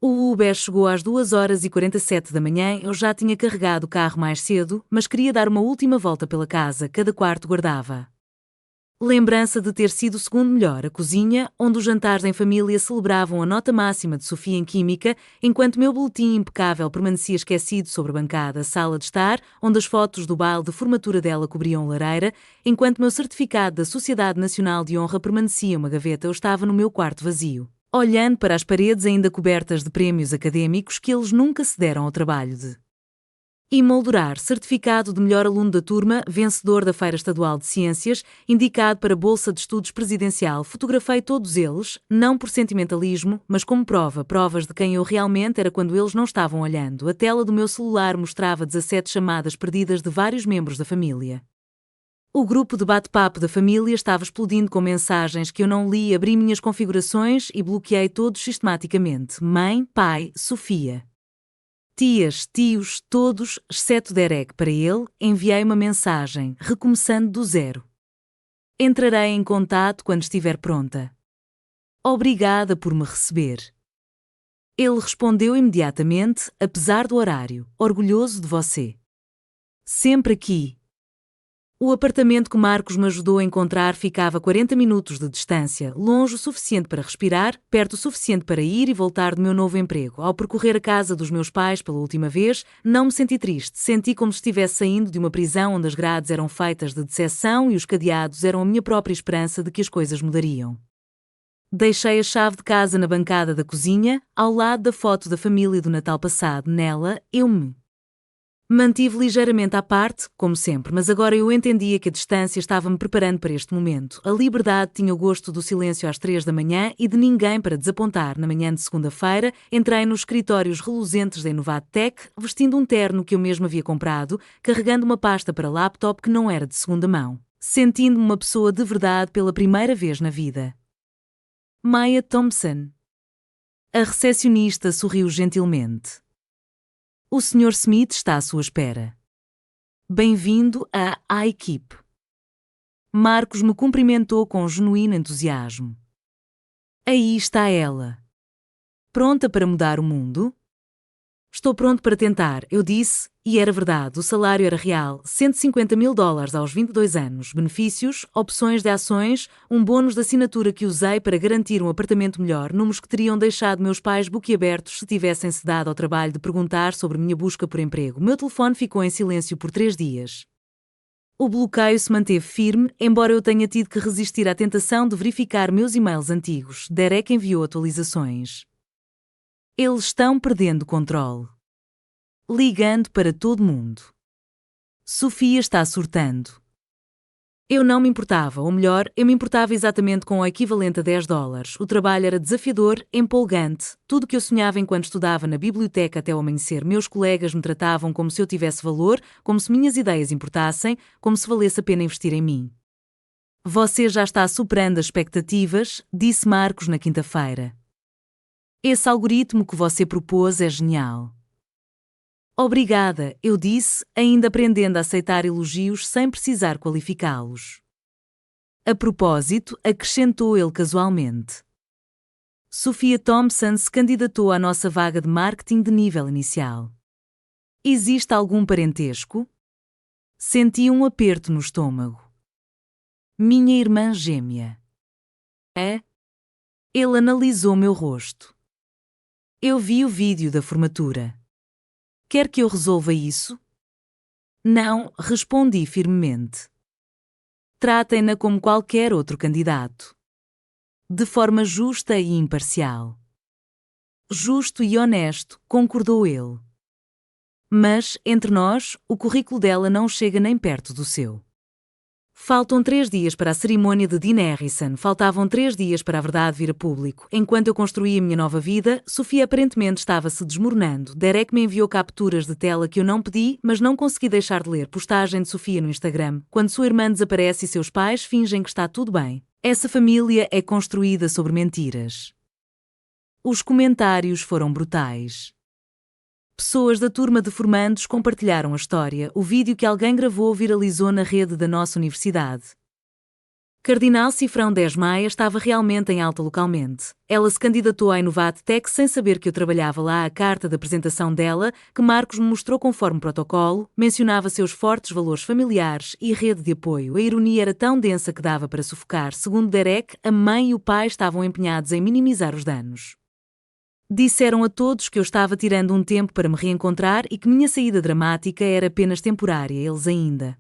O Uber chegou às 2h47 da manhã. Eu já tinha carregado o carro mais cedo, mas queria dar uma última volta pela casa. Cada quarto guardava lembrança de ter sido o segundo melhor. A cozinha, onde os jantares em família celebravam a nota máxima de Sofia em Química, enquanto meu boletim impecável permanecia esquecido sobre a bancada. A sala de estar, onde as fotos do baile de formatura dela cobriam a lareira, enquanto meu certificado da Sociedade Nacional de Honra permanecia uma gaveta. Eu estava no meu quarto vazio, olhando para as paredes ainda cobertas de prémios académicos que eles nunca se deram ao trabalho de emoldurar. Certificado de melhor aluno da turma, vencedor da Feira Estadual de Ciências, indicado para Bolsa de Estudos Presidencial. Fotografei todos eles, não por sentimentalismo, mas como provas de quem eu realmente era quando eles não estavam olhando. A tela do meu celular mostrava 17 chamadas perdidas de vários membros da família. O grupo de bate-papo da família estava explodindo com mensagens que eu não li. Abri minhas configurações e bloqueei todos sistematicamente. Mãe, pai, Sofia. Tias, tios, todos, exceto Derek. Para ele, enviei uma mensagem, recomeçando do zero. Entrarei em contato quando estiver pronta. Obrigada por me receber. Ele respondeu imediatamente, apesar do horário, orgulhoso de você. Sempre aqui. O apartamento que Marcos me ajudou a encontrar ficava a 40 minutos de distância, longe o suficiente para respirar, perto o suficiente para ir e voltar do meu novo emprego. Ao percorrer a casa dos meus pais pela última vez, não me senti triste. Senti como se estivesse saindo de uma prisão onde as grades eram feitas de decepção e os cadeados eram a minha própria esperança de que as coisas mudariam. Deixei a chave de casa na bancada da cozinha, ao lado da foto da família do Natal passado. Nela, eu me mantive ligeiramente à parte, como sempre, mas agora eu entendia que a distância estava-me preparando para este momento. A liberdade tinha o gosto do silêncio às 3 da manhã e de ninguém para desapontar. Na manhã de segunda-feira, entrei nos escritórios reluzentes da Innovad Tech, vestindo um terno que eu mesmo havia comprado, carregando uma pasta para laptop que não era de segunda mão, sentindo-me uma pessoa de verdade pela primeira vez na vida. Maya Thompson. A recepcionista sorriu gentilmente. O Sr. Smith está à sua espera. Bem-vindo à equipe. Marcos me cumprimentou com genuíno entusiasmo. Aí está ela. Pronta para mudar o mundo? Estou pronto para tentar, eu disse, e era verdade, o salário era real, $150.000 aos 22 anos, benefícios, opções de ações, um bônus de assinatura que usei para garantir um apartamento melhor, números que teriam deixado meus pais boquiabertos se tivessem-se dado ao trabalho de perguntar sobre minha busca por emprego. Meu telefone ficou em silêncio por 3 dias. O bloqueio se manteve firme, embora eu tenha tido que resistir à tentação de verificar meus e-mails antigos. Derek enviou atualizações. Eles estão perdendo o controle. Ligando para todo mundo. Sofia está surtando. Eu não me importava, ou melhor, eu me importava exatamente com o equivalente a $10. O trabalho era desafiador, empolgante, tudo o que eu sonhava enquanto estudava na biblioteca até o amanhecer. Meus colegas me tratavam como se eu tivesse valor, como se minhas ideias importassem, como se valesse a pena investir em mim. Você já está superando as expectativas, disse Marcos na quinta-feira. Esse algoritmo que você propôs é genial. Obrigada, eu disse, ainda aprendendo a aceitar elogios sem precisar qualificá-los. A propósito, acrescentou ele casualmente. Sofia Thompson se candidatou à nossa vaga de marketing de nível inicial. Existe algum parentesco? Senti um aperto no estômago. Minha irmã gêmea. É? Ele analisou meu rosto. Eu vi o vídeo da formatura. Quer que eu resolva isso? Não, respondi firmemente. Tratem-na como qualquer outro candidato. De forma justa e imparcial. Justo e honesto, concordou ele. Mas, entre nós, o currículo dela não chega nem perto do seu. Faltam 3 dias para a cerimônia de Dean Harrison, faltavam 3 dias para a verdade vir a público. Enquanto eu construía a minha nova vida, Sofia aparentemente estava-se desmoronando. Derek me enviou capturas de tela que eu não pedi, mas não consegui deixar de ler. Postagem de Sofia no Instagram. Quando sua irmã desaparece e seus pais fingem que está tudo bem. Essa família é construída sobre mentiras. Os comentários foram brutais. Pessoas da turma de formandos compartilharam a história. O vídeo que alguém gravou viralizou na rede da nossa universidade. Cardinal Cifrão 10 Maia estava realmente em alta localmente. Ela se candidatou à Innovad Tech sem saber que eu trabalhava lá. A carta de apresentação dela, que Marcos me mostrou conforme protocolo, mencionava seus fortes valores familiares e rede de apoio. A ironia era tão densa que dava para sufocar. Segundo Derek, a mãe e o pai estavam empenhados em minimizar os danos. Disseram a todos que eu estava tirando um tempo para me reencontrar e que minha saída dramática era apenas temporária. Eles ainda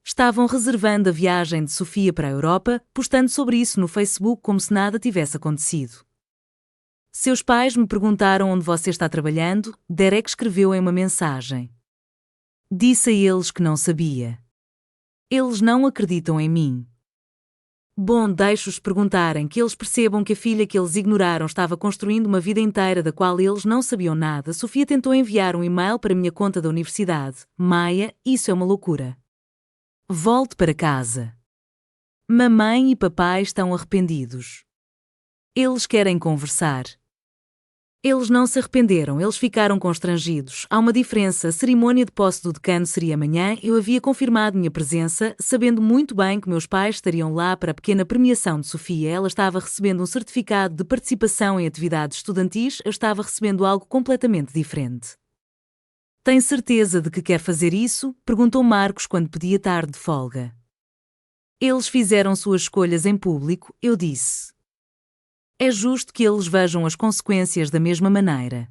estavam reservando a viagem de Sofia para a Europa, postando sobre isso no Facebook como se nada tivesse acontecido. Seus pais me perguntaram onde você está trabalhando, Derek escreveu em uma mensagem. Disse a eles que não sabia. Eles não acreditam em mim. Bom, deixo-os perguntarem, que eles percebam que a filha que eles ignoraram estava construindo uma vida inteira da qual eles não sabiam nada. Sofia tentou enviar um e-mail para a minha conta da universidade. Maia, isso é uma loucura. Volte para casa. Mamãe e papai estão arrependidos. Eles querem conversar. Eles não se arrependeram, eles ficaram constrangidos. Há uma diferença, a cerimônia de posse do decano seria amanhã, eu havia confirmado minha presença, sabendo muito bem que meus pais estariam lá para a pequena premiação de Sofia. Ela estava recebendo um certificado de participação em atividades estudantis, eu estava recebendo algo completamente diferente. Tem certeza de que quer fazer isso? Perguntou Marcos quando podia estar de folga. Eles fizeram suas escolhas em público, eu disse. É justo que eles vejam as consequências da mesma maneira.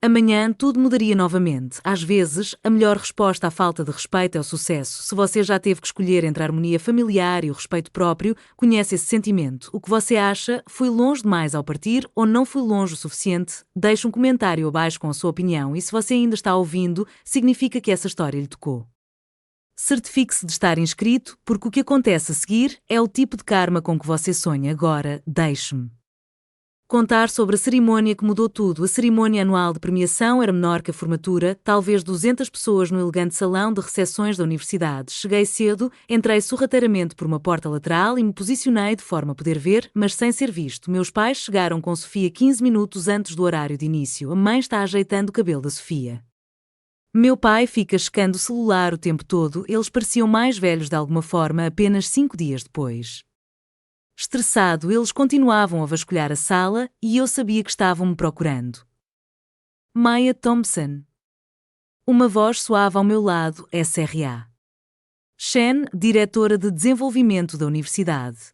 Amanhã tudo mudaria novamente. Às vezes, a melhor resposta à falta de respeito é o sucesso. Se você já teve que escolher entre a harmonia familiar e o respeito próprio, conhece esse sentimento. O que você acha? Fui longe demais ao partir ou não fui longe o suficiente? Deixe um comentário abaixo com a sua opinião e se você ainda está ouvindo, significa que essa história lhe tocou. Certifique-se de estar inscrito, porque o que acontece a seguir é o tipo de karma com que você sonha. Agora, deixe-me contar sobre a cerimônia que mudou tudo. A cerimônia anual de premiação era menor que a formatura, talvez 200 pessoas no elegante salão de recepções da universidade. Cheguei cedo, entrei sorrateiramente por uma porta lateral e me posicionei de forma a poder ver, mas sem ser visto. Meus pais chegaram com Sofia 15 minutos antes do horário de início. A mãe está ajeitando o cabelo da Sofia. Meu pai fica checando o celular o tempo todo. Eles pareciam mais velhos de alguma forma apenas 5 dias depois. Estressado, eles continuavam a vasculhar a sala e eu sabia que estavam me procurando. Maya Thompson. Uma voz soava ao meu lado, SRA. Shen, diretora de desenvolvimento da universidade.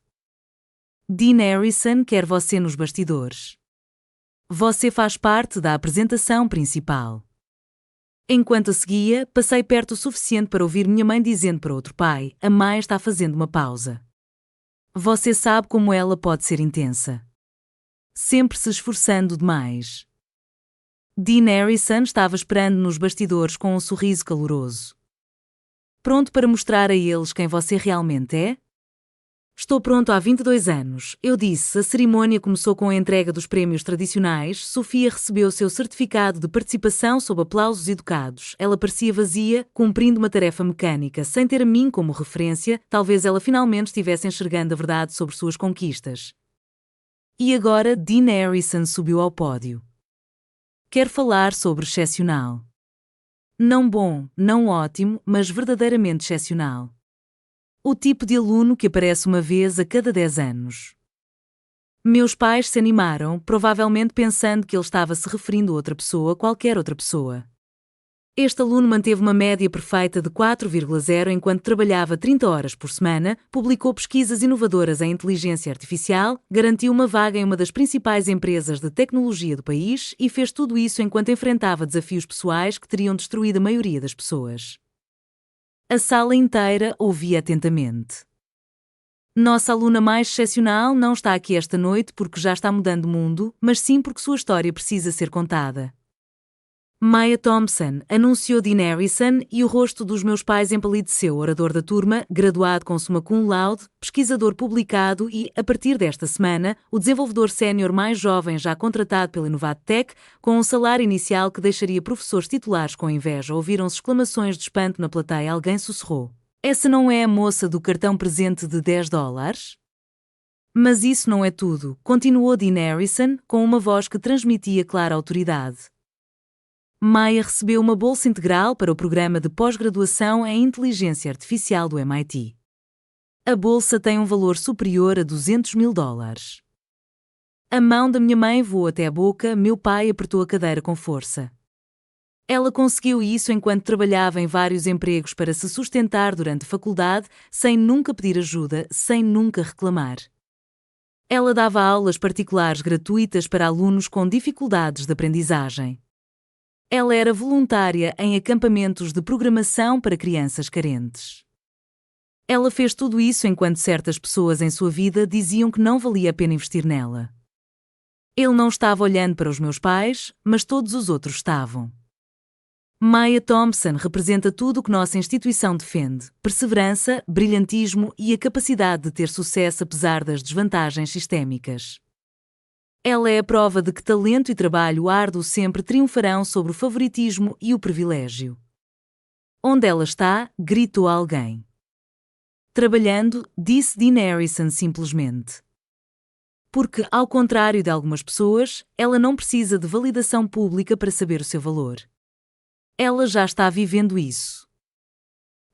Dean Harrison quer você nos bastidores. Você faz parte da apresentação principal. Enquanto a seguia, passei perto o suficiente para ouvir minha mãe dizendo para outro pai: a mãe está fazendo uma pausa. Você sabe como ela pode ser intensa. Sempre se esforçando demais. Dean Harrison estava esperando nos bastidores com um sorriso caloroso. Pronto para mostrar a eles quem você realmente é? Estou pronto há 22 anos, eu disse. A cerimônia começou com a entrega dos prémios tradicionais. Sofia recebeu seu certificado de participação sob aplausos educados. Ela parecia vazia, cumprindo uma tarefa mecânica, sem ter a mim como referência. Talvez ela finalmente estivesse enxergando a verdade sobre suas conquistas. E agora Dean Harrison subiu ao pódio. Quer falar sobre excepcional. Não bom, não ótimo, mas verdadeiramente excepcional. O tipo de aluno que aparece uma vez a cada 10 anos. Meus pais se animaram, provavelmente pensando que ele estava se referindo a outra pessoa, qualquer outra pessoa. Este aluno manteve uma média perfeita de 4,0 enquanto trabalhava 30 horas por semana, publicou pesquisas inovadoras em inteligência artificial, garantiu uma vaga em uma das principais empresas de tecnologia do país e fez tudo isso enquanto enfrentava desafios pessoais que teriam destruído a maioria das pessoas. A sala inteira ouvia atentamente. Nossa aluna mais excepcional não está aqui esta noite porque já está mudando o mundo, mas sim porque sua história precisa ser contada. Maya Thompson, anunciou Dean Harrison e o rosto dos meus pais empalideceu. Orador da turma, graduado com summa cum laude, pesquisador publicado e, a partir desta semana, o desenvolvedor sénior mais jovem já contratado pela Inovatec, com um salário inicial que deixaria professores titulares com inveja. Ouviram-se exclamações de espanto na plateia. Alguém sussurrou: essa não é a moça do cartão presente de $10? Mas isso não é tudo, continuou Dean Harrison, com uma voz que transmitia clara autoridade. Maya recebeu uma bolsa integral para o programa de pós-graduação em inteligência artificial do MIT. A bolsa tem um valor superior a $200.000. A mão da minha mãe voou até a boca, meu pai apertou a cadeira com força. Ela conseguiu isso enquanto trabalhava em vários empregos para se sustentar durante a faculdade, sem nunca pedir ajuda, sem nunca reclamar. Ela dava aulas particulares gratuitas para alunos com dificuldades de aprendizagem. Ela era voluntária em acampamentos de programação para crianças carentes. Ela fez tudo isso enquanto certas pessoas em sua vida diziam que não valia a pena investir nela. Ele não estava olhando para os meus pais, mas todos os outros estavam. Maya Thompson representa tudo o que nossa instituição defende: perseverança, brilhantismo e a capacidade de ter sucesso apesar das desvantagens sistémicas. Ela é a prova de que talento e trabalho árduo sempre triunfarão sobre o favoritismo e o privilégio. Onde ela está, gritou alguém. Trabalhando, disse Dean Harrison simplesmente. Porque, ao contrário de algumas pessoas, ela não precisa de validação pública para saber o seu valor. Ela já está vivendo isso.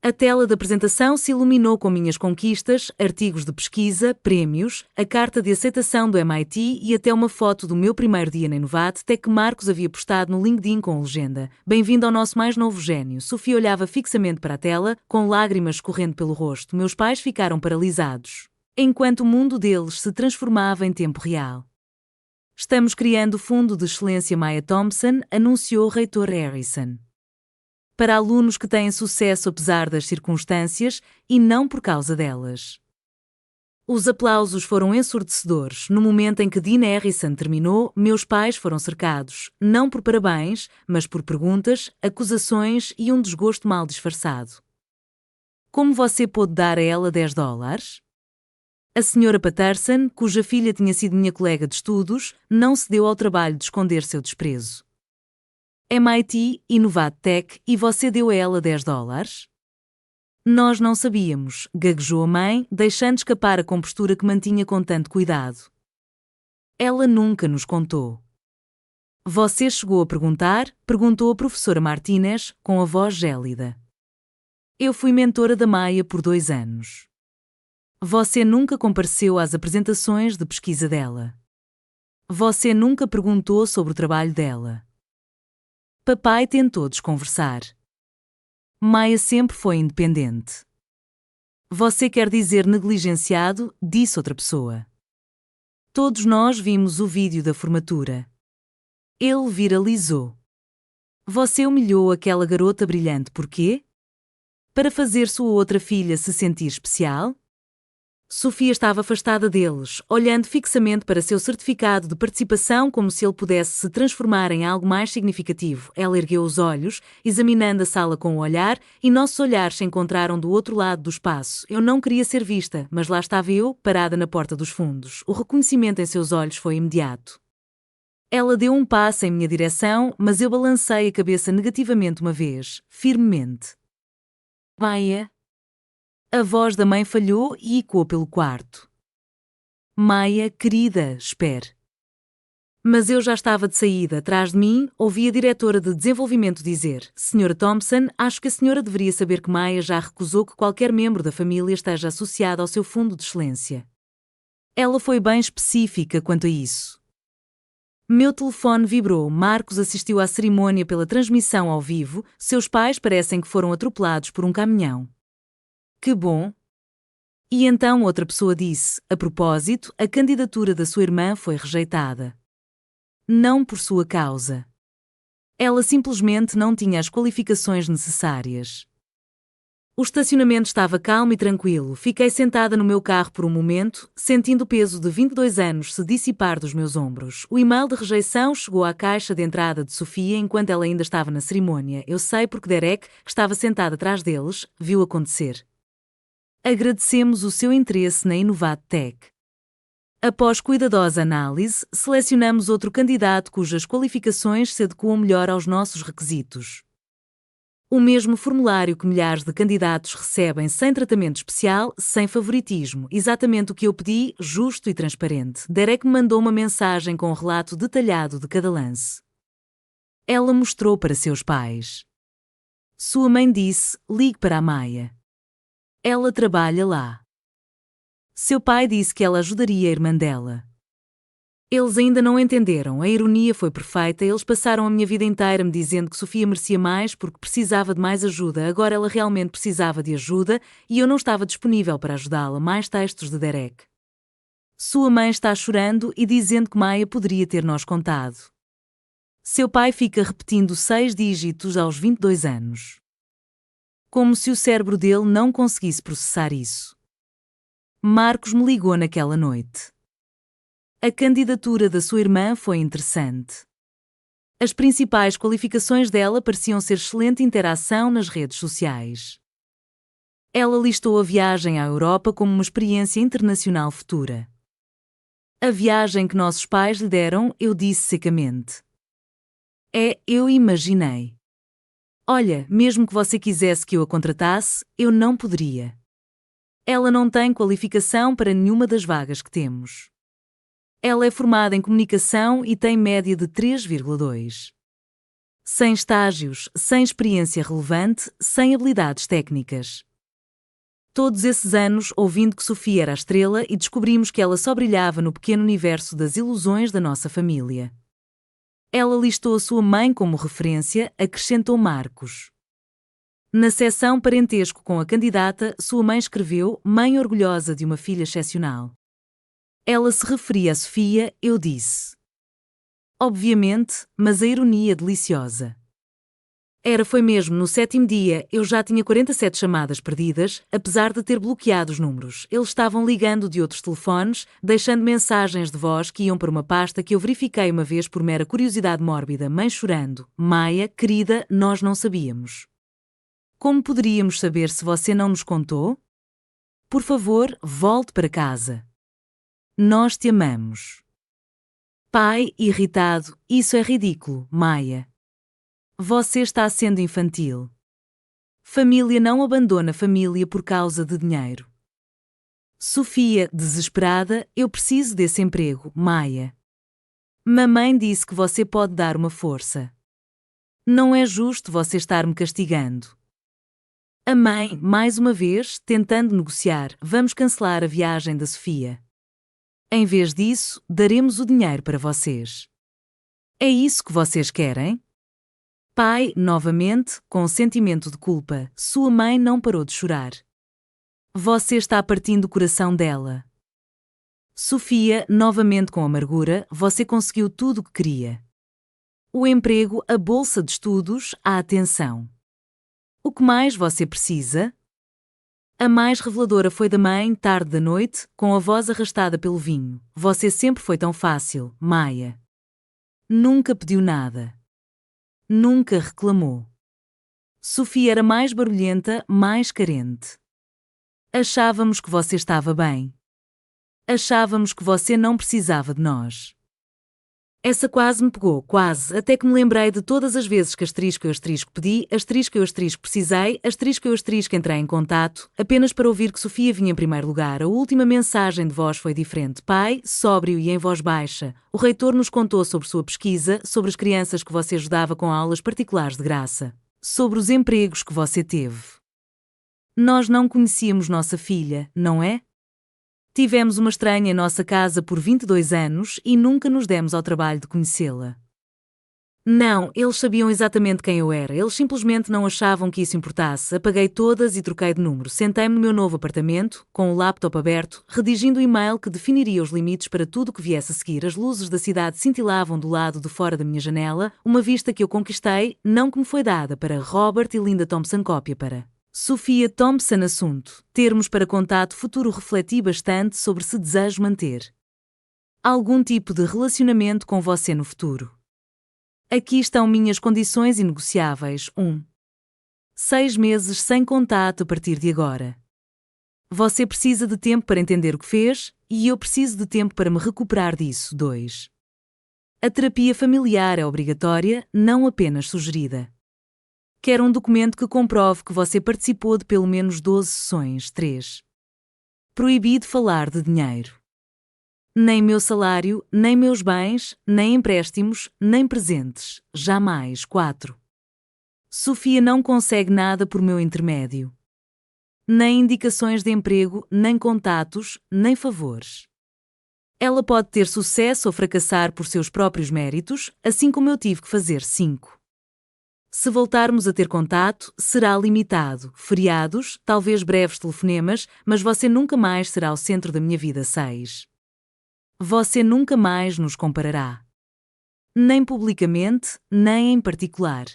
A tela da apresentação se iluminou com minhas conquistas, artigos de pesquisa, prémios, a carta de aceitação do MIT e até uma foto do meu primeiro dia na Inovatec que Marcos havia postado no LinkedIn com a legenda: "Bem-vindo ao nosso mais novo gênio." Sofia olhava fixamente para a tela, com lágrimas escorrendo pelo rosto. Meus pais ficaram paralisados, enquanto o mundo deles se transformava em tempo real. "Estamos criando o Fundo de Excelência Maya Thompson", anunciou o reitor Harrison. "Para alunos que têm sucesso apesar das circunstâncias e não por causa delas." Os aplausos foram ensurdecedores. No momento em que Dean Harrison terminou, meus pais foram cercados, não por parabéns, mas por perguntas, acusações e um desgosto mal disfarçado. "Como você pôde dar a ela $10? A senhora Patterson, cuja filha tinha sido minha colega de estudos, não se deu ao trabalho de esconder seu desprezo. MIT, Inovatec, e você deu a ela $10? Nós não sabíamos", gaguejou a mãe, deixando escapar a compostura que mantinha com tanto cuidado. "Ela nunca nos contou." "Você chegou a perguntar?", perguntou a professora Martínez, com a voz gélida. "Eu fui mentora da Maya por 2 anos. Você nunca compareceu às apresentações de pesquisa dela. Você nunca perguntou sobre o trabalho dela." Papai tentou desconversar. "Maya sempre foi independente." "Você quer dizer negligenciado?", disse outra pessoa. "Todos nós vimos o vídeo da formatura. Ele viralizou. Você humilhou aquela garota brilhante por quê? Para fazer sua outra filha se sentir especial?" Sofia estava afastada deles, olhando fixamente para seu certificado de participação como se ele pudesse se transformar em algo mais significativo. Ela ergueu os olhos, examinando a sala com o olhar, e nossos olhares se encontraram do outro lado do espaço. Eu não queria ser vista, mas lá estava eu, parada na porta dos fundos. O reconhecimento em seus olhos foi imediato. Ela deu um passo em minha direção, mas eu balancei a cabeça negativamente uma vez, firmemente. "Maya?" A voz da mãe falhou e ecoou pelo quarto. "Maya, querida, espere." Mas eu já estava de saída. Atrás de mim, ouvi a diretora de desenvolvimento dizer: "Senhora Thompson, acho que a senhora deveria saber que Maya já recusou que qualquer membro da família esteja associado ao seu fundo de excelência." Ela foi bem específica quanto a isso. Meu telefone vibrou. Marcos assistiu à cerimônia pela transmissão ao vivo. Seus pais parecem que foram atropelados por um caminhão. "Que bom." E então outra pessoa disse: "A propósito, a candidatura da sua irmã foi rejeitada. Não por sua causa. Ela simplesmente não tinha as qualificações necessárias." O estacionamento estava calmo e tranquilo. Fiquei sentada no meu carro por um momento, sentindo o peso de 22 anos se dissipar dos meus ombros. O e-mail de rejeição chegou à caixa de entrada de Sofia enquanto ela ainda estava na cerimônia. Eu sei porque Derek, que estava sentado atrás deles, viu acontecer. "Agradecemos o seu interesse na Inovatec. Após cuidadosa análise, selecionamos outro candidato cujas qualificações se adequam melhor aos nossos requisitos." O mesmo formulário que milhares de candidatos recebem sem tratamento especial, sem favoritismo. Exatamente o que eu pedi, justo e transparente. Derek me mandou uma mensagem com um relato detalhado de cada lance. Ela mostrou para seus pais. Sua mãe disse: "Ligue para a Maya. Ela trabalha lá." Seu pai disse que ela ajudaria a irmã dela. Eles ainda não entenderam. A ironia foi perfeita. Eles passaram a minha vida inteira me dizendo que Sofia merecia mais porque precisava de mais ajuda. Agora ela realmente precisava de ajuda e eu não estava disponível para ajudá-la. Mais textos de Derek. Sua mãe está chorando e dizendo que Maya poderia ter nos contado. Seu pai fica repetindo 6 dígitos aos 22 anos. Como se o cérebro dele não conseguisse processar isso. Marcos me ligou naquela noite. A candidatura da sua irmã foi interessante. As principais qualificações dela pareciam ser excelente interação nas redes sociais. Ela listou a viagem à Europa como uma experiência internacional futura. "A viagem que nossos pais lhe deram", eu disse secamente. Eu imaginei. "Olha, mesmo que você quisesse que eu a contratasse, eu não poderia. Ela não tem qualificação para nenhuma das vagas que temos. Ela é formada em comunicação e tem média de 3,2. Sem estágios, sem experiência relevante, sem habilidades técnicas. Todos esses anos ouvindo que Sofia era a estrela e descobrimos que ela só brilhava no pequeno universo das ilusões da nossa família. Ela listou a sua mãe como referência, acrescentou Marcos. Na seção parentesco com a candidata, sua mãe escreveu, mãe orgulhosa de uma filha excepcional. Ela se referia a Sofia, eu disse. Obviamente, mas a ironia deliciosa. Foi mesmo no 7º dia, eu já tinha 47 chamadas perdidas, apesar de ter bloqueado os números. Eles estavam ligando de outros telefones, deixando mensagens de voz que iam para uma pasta que eu verifiquei uma vez por mera curiosidade mórbida, mãe chorando. Maia, querida, nós não sabíamos. Como poderíamos saber se você não nos contou? Por favor, volte para casa. Nós te amamos. Pai, irritado, isso é ridículo, Maia. Você está sendo infantil. Família não abandona família por causa de dinheiro. Sofia, desesperada, eu preciso desse emprego, Maia. Mamãe disse que você pode dar uma força. Não é justo você estar me castigando. A mãe, mais uma vez, tentando negociar, vamos cancelar a viagem da Sofia. Em vez disso, daremos o dinheiro para vocês. É isso que vocês querem? Pai, novamente, com sentimento de culpa, sua mãe não parou de chorar. Você está partindo o coração dela. Sofia, novamente com amargura, você conseguiu tudo o que queria. O emprego, a bolsa de estudos, a atenção. O que mais você precisa? A mais reveladora foi da mãe, tarde da noite, com a voz arrastada pelo vinho. Você sempre foi tão fácil, Maia. Nunca pediu nada. Nunca reclamou. Sofia era mais barulhenta, mais carente. Achávamos que você estava bem. Achávamos que você não precisava de nós. Essa quase me pegou, quase, até que me lembrei de todas as vezes que asterisco eu asterisco pedi, asterisco eu asterisco precisei, asterisco eu asterisco entrei em contato, apenas para ouvir que Sofia vinha em primeiro lugar. A última mensagem de voz foi diferente. Pai, sóbrio e em voz baixa, o reitor nos contou sobre sua pesquisa, sobre as crianças que você ajudava com aulas particulares de graça, sobre os empregos que você teve. Nós não conhecíamos nossa filha, não é? Tivemos uma estranha em nossa casa por 22 anos e nunca nos demos ao trabalho de conhecê-la. Não, eles sabiam exatamente quem eu era, eles simplesmente não achavam que isso importasse. Apaguei todas e troquei de número. Sentei-me no meu novo apartamento, com o laptop aberto, redigindo o e-mail que definiria os limites para tudo o que viesse a seguir. As luzes da cidade cintilavam do lado de fora da minha janela, uma vista que eu conquistei, não que me foi dada, para Robert e Linda Thompson, cópia para Sofia Thompson. Assunto: termos para contato futuro. Refleti bastante sobre se desejo manter algum tipo de relacionamento com você no futuro. Aqui estão minhas condições inegociáveis. 6 meses sem contato a partir de agora. Você precisa de tempo para entender o que fez, e eu preciso de tempo para me recuperar disso. 2. A terapia familiar é obrigatória, não apenas sugerida. Quero um documento que comprove que você participou de pelo menos 12 sessões. 3. Proibido falar de dinheiro. Nem meu salário, nem meus bens, nem empréstimos, nem presentes. Jamais. 4. Sofia não consegue nada por meu intermédio. Nem indicações de emprego, nem contatos, nem favores. Ela pode ter sucesso ou fracassar por seus próprios méritos, assim como eu tive que fazer. 5. Se voltarmos a ter contato, será limitado. Feriados, talvez breves telefonemas, mas você nunca mais será o centro da minha vida. 6. Você nunca mais nos comparará. Nem publicamente, nem em particular.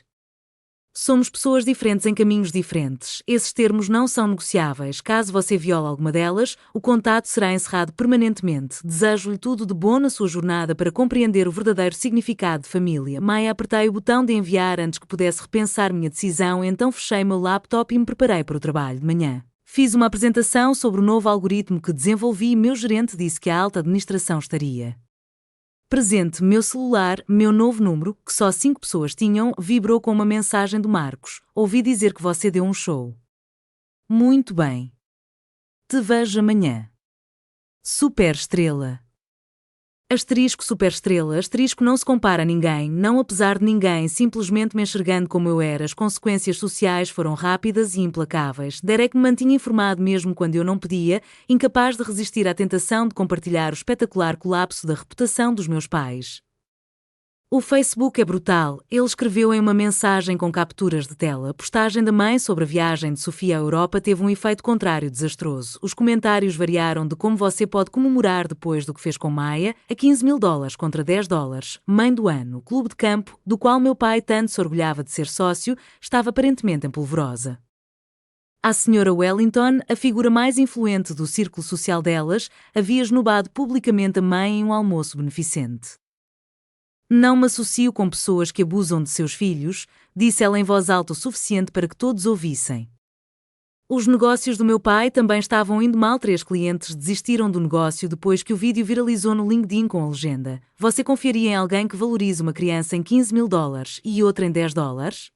Somos pessoas diferentes em caminhos diferentes. Esses termos não são negociáveis. Caso você viole alguma delas, o contato será encerrado permanentemente. Desejo-lhe tudo de bom na sua jornada para compreender o verdadeiro significado de família. Maia. Apertei o botão de enviar antes que pudesse repensar minha decisão, então fechei meu laptop e me preparei para o trabalho de manhã. Fiz uma apresentação sobre o novo algoritmo que desenvolvi e meu gerente disse que a alta administração estaria presente. Meu celular, meu novo número, que só 5 pessoas tinham, vibrou com uma mensagem do Marcos. Ouvi dizer que você deu um show. Muito bem. Te vejo amanhã. Super estrela. Asterisco superestrela, asterisco não se compara a ninguém, não apesar de ninguém, simplesmente me enxergando como eu era. As consequências sociais foram rápidas e implacáveis. Derek me mantinha informado mesmo quando eu não pedia, incapaz de resistir à tentação de compartilhar o espetacular colapso da reputação dos meus pais. O Facebook é brutal, ele escreveu em uma mensagem com capturas de tela. A postagem da mãe sobre a viagem de Sofia à Europa teve um efeito contrário desastroso. Os comentários variaram de como você pode comemorar depois do que fez com Maia, a $15.000 contra $10. Mãe do ano, clube de campo, do qual meu pai tanto se orgulhava de ser sócio, estava aparentemente em polvorosa. A senhora Wellington, a figura mais influente do círculo social delas, havia esnobado publicamente a mãe em um almoço beneficente. Não me associo com pessoas que abusam de seus filhos, disse ela em voz alta o suficiente para que todos ouvissem. Os negócios do meu pai também estavam indo mal. 3 clientes desistiram do negócio depois que o vídeo viralizou no LinkedIn com a legenda: você confiaria em alguém que valoriza uma criança em $15.000 e outra em $10?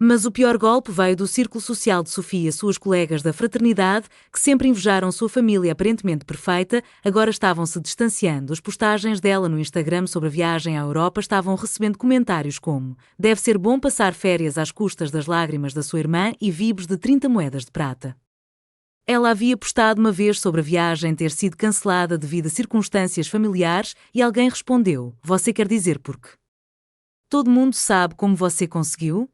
Mas o pior golpe veio do círculo social de Sofia. Suas colegas da fraternidade, que sempre invejaram sua família aparentemente perfeita, agora estavam se distanciando. As postagens dela no Instagram sobre a viagem à Europa estavam recebendo comentários como: deve ser bom passar férias às custas das lágrimas da sua irmã e vibes de 30 moedas de prata. Ela havia postado uma vez sobre a viagem ter sido cancelada devido a circunstâncias familiares e alguém respondeu: você quer dizer porque? Todo mundo sabe como você conseguiu?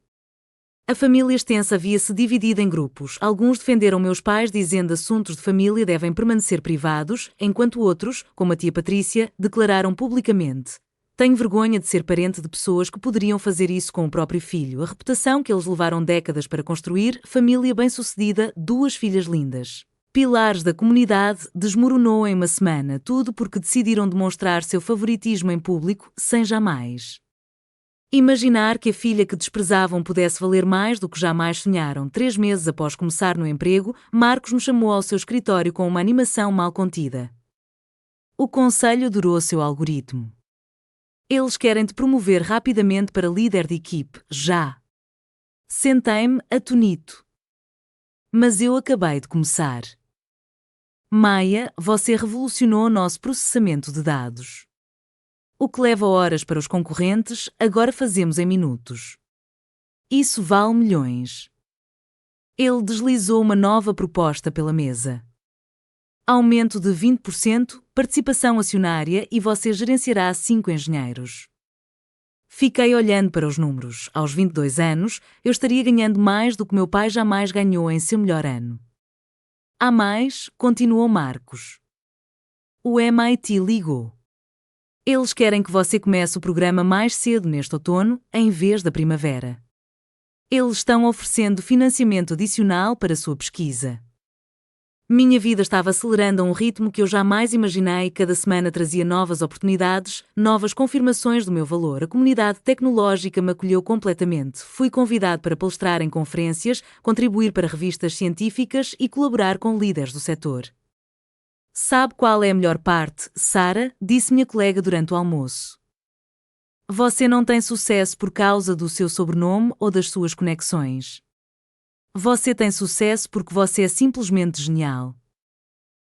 A família extensa havia-se dividido em grupos. Alguns defenderam meus pais dizendo assuntos de família devem permanecer privados, enquanto outros, como a tia Patrícia, declararam publicamente: tenho vergonha de ser parente de pessoas que poderiam fazer isso com o próprio filho. A reputação que eles levaram décadas para construir, família bem-sucedida, 2 filhas lindas, pilares da comunidade, desmoronou em uma semana, tudo porque decidiram demonstrar seu favoritismo em público, sem jamais imaginar que a filha que desprezavam pudesse valer mais do que jamais sonharam. 3 meses após começar no emprego, Marcos me chamou ao seu escritório com uma animação mal contida. O conselho adorou seu algoritmo. Eles querem te promover rapidamente para líder de equipe, já. Sentei-me atonito. Mas eu acabei de começar. Maia, você revolucionou nosso processamento de dados. O que leva horas para os concorrentes, agora fazemos em minutos. Isso vale milhões. Ele deslizou uma nova proposta pela mesa. Aumento de 20%, participação acionária e você gerenciará 5 engenheiros. Fiquei olhando para os números. Aos 22 anos, eu estaria ganhando mais do que meu pai jamais ganhou em seu melhor ano. Há mais, continuou Marcos. O MIT ligou. Eles querem que você comece o programa mais cedo neste outono, em vez da primavera. Eles estão oferecendo financiamento adicional para sua pesquisa. Minha vida estava acelerando a um ritmo que eu jamais imaginei. Cada semana trazia novas oportunidades, novas confirmações do meu valor. A comunidade tecnológica me acolheu completamente. Fui convidado para palestrar em conferências, contribuir para revistas científicas e colaborar com líderes do setor. Sabe qual é a melhor parte, Sara? Disse minha colega durante o almoço. Você não tem sucesso por causa do seu sobrenome ou das suas conexões. Você tem sucesso porque você é simplesmente genial.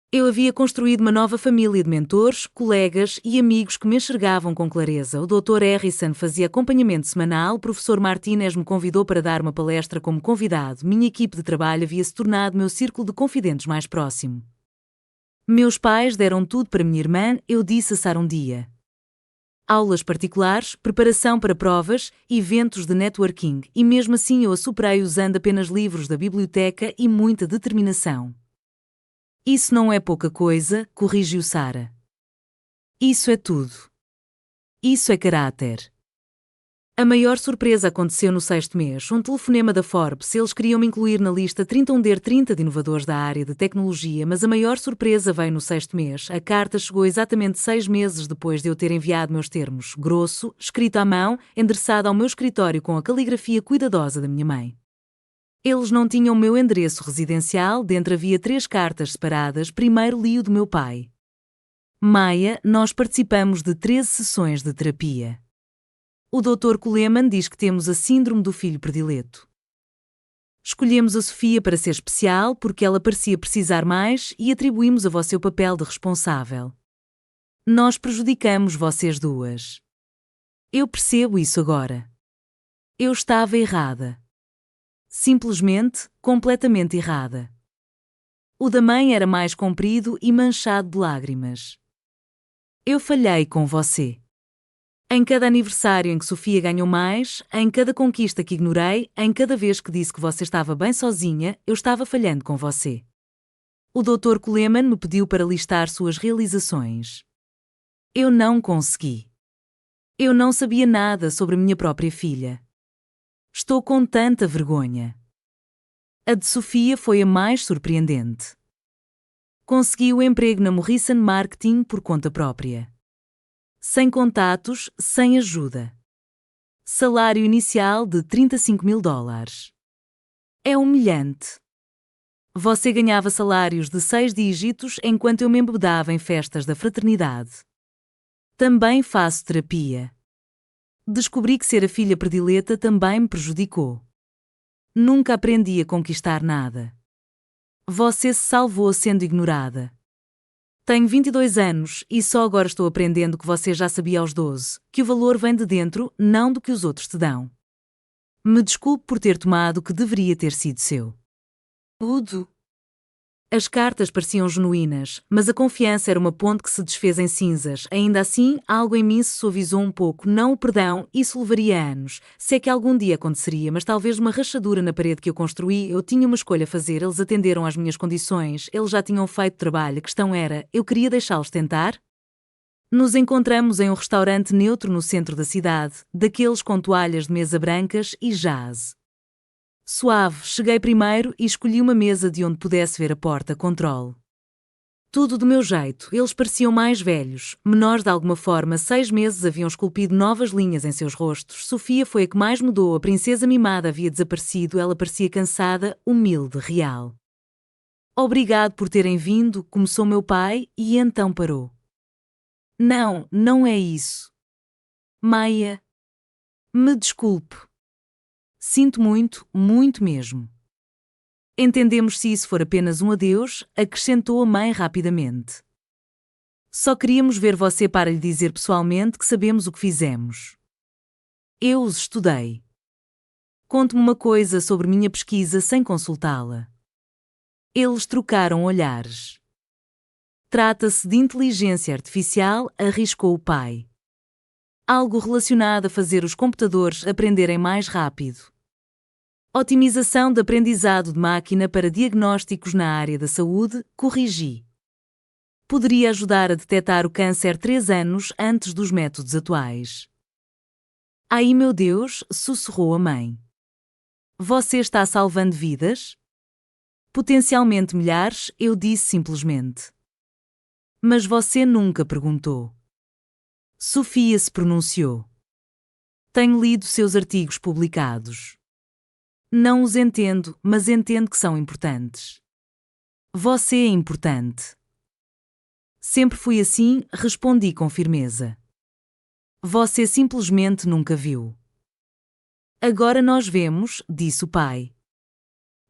Eu havia construído uma nova família de mentores, colegas e amigos que me enxergavam com clareza. O Dr. Harrison fazia acompanhamento semanal, o professor Martínez me convidou para dar uma palestra como convidado. Minha equipe de trabalho havia se tornado meu círculo de confidentes mais próximo. Meus pais deram tudo para minha irmã, eu disse a Sara um dia. Aulas particulares, preparação para provas, eventos de networking, e mesmo assim eu a superei usando apenas livros da biblioteca e muita determinação. Isso não é pouca coisa, corrigiu Sara. Isso é tudo. Isso é caráter. A maior surpresa aconteceu no 6º mês, um telefonema da Forbes. Eles queriam me incluir na lista 30 Under 30 de inovadores da área de tecnologia, mas a maior surpresa veio no 6º mês. A carta chegou exatamente 6 meses depois de eu ter enviado meus termos, grosso, escrito à mão, endereçado ao meu escritório com a caligrafia cuidadosa da minha mãe. Eles não tinham o meu endereço residencial, dentro havia 3 cartas separadas. Primeiro li o do meu pai. Maia, nós participamos de 13 sessões de terapia. O Dr. Coleman diz que temos a síndrome do filho predileto. Escolhemos a Sofia para ser especial porque ela parecia precisar mais e atribuímos a você o papel de responsável. Nós prejudicamos vocês duas. Eu percebo isso agora. Eu estava errada. Simplesmente, completamente errada. O da mãe era mais comprido e manchado de lágrimas. Eu falhei com você. Em cada aniversário em que Sofia ganhou mais, em cada conquista que ignorei, em cada vez que disse que você estava bem sozinha, eu estava falhando com você. O Dr. Coleman me pediu para listar suas realizações. Eu não consegui. Eu não sabia nada sobre minha própria filha. Estou com tanta vergonha. A de Sofia foi a mais surpreendente. Conseguiu emprego na Morrison Marketing por conta própria. Sem contatos, sem ajuda. Salário inicial de $35.000. É humilhante. Você ganhava salários de 6 dígitos enquanto eu me embebedava em festas da fraternidade. Também faço terapia. Descobri que ser a filha predileta também me prejudicou. Nunca aprendi a conquistar nada. Você se salvou sendo ignorada. Tenho 22 anos e só agora estou aprendendo que você já sabia aos 12, que o valor vem de dentro, não do que os outros te dão. Me desculpe por ter tomado o que deveria ter sido seu. Udo. As cartas pareciam genuínas, mas a confiança era uma ponte que se desfez em cinzas. Ainda assim, algo em mim se suavizou um pouco. Não o perdão, isso levaria anos. Sei que algum dia aconteceria, mas talvez uma rachadura na parede que eu construí. Eu tinha uma escolha a fazer, eles atenderam às minhas condições, eles já tinham feito trabalho. A questão era, eu queria deixá-los tentar? Nos encontramos em um restaurante neutro no centro da cidade, daqueles com toalhas de mesa brancas e jazz. Suave, cheguei primeiro e escolhi uma mesa de onde pudesse ver a porta controle. Tudo do meu jeito, eles pareciam mais velhos, menores de alguma forma. 6 meses haviam esculpido novas linhas em seus rostos. Sofia foi a que mais mudou, a princesa mimada havia desaparecido, ela parecia cansada, humilde, real. Obrigado por terem vindo, começou meu pai, e então parou. Não, não é isso. Maia. Me desculpe. Sinto muito, muito mesmo. Entendemos se isso for apenas um adeus, acrescentou a mãe rapidamente. Só queríamos ver você para lhe dizer pessoalmente que sabemos o que fizemos. Eu os estudei. Conte-me uma coisa sobre minha pesquisa sem consultá-la. Eles trocaram olhares. Trata-se de inteligência artificial, arriscou o pai. Algo relacionado a fazer os computadores aprenderem mais rápido. Otimização de aprendizado de máquina para diagnósticos na área da saúde, corrigi. Poderia ajudar a detectar o câncer 3 anos antes dos métodos atuais. Ai meu Deus, sussurrou a mãe. Você está salvando vidas? Potencialmente milhares, eu disse simplesmente. Mas você nunca perguntou. Sofia se pronunciou. Tenho lido seus artigos publicados. Não os entendo, mas entendo que são importantes. Você é importante. Sempre fui assim, respondi com firmeza. Você simplesmente nunca viu. Agora nós vemos, disse o pai.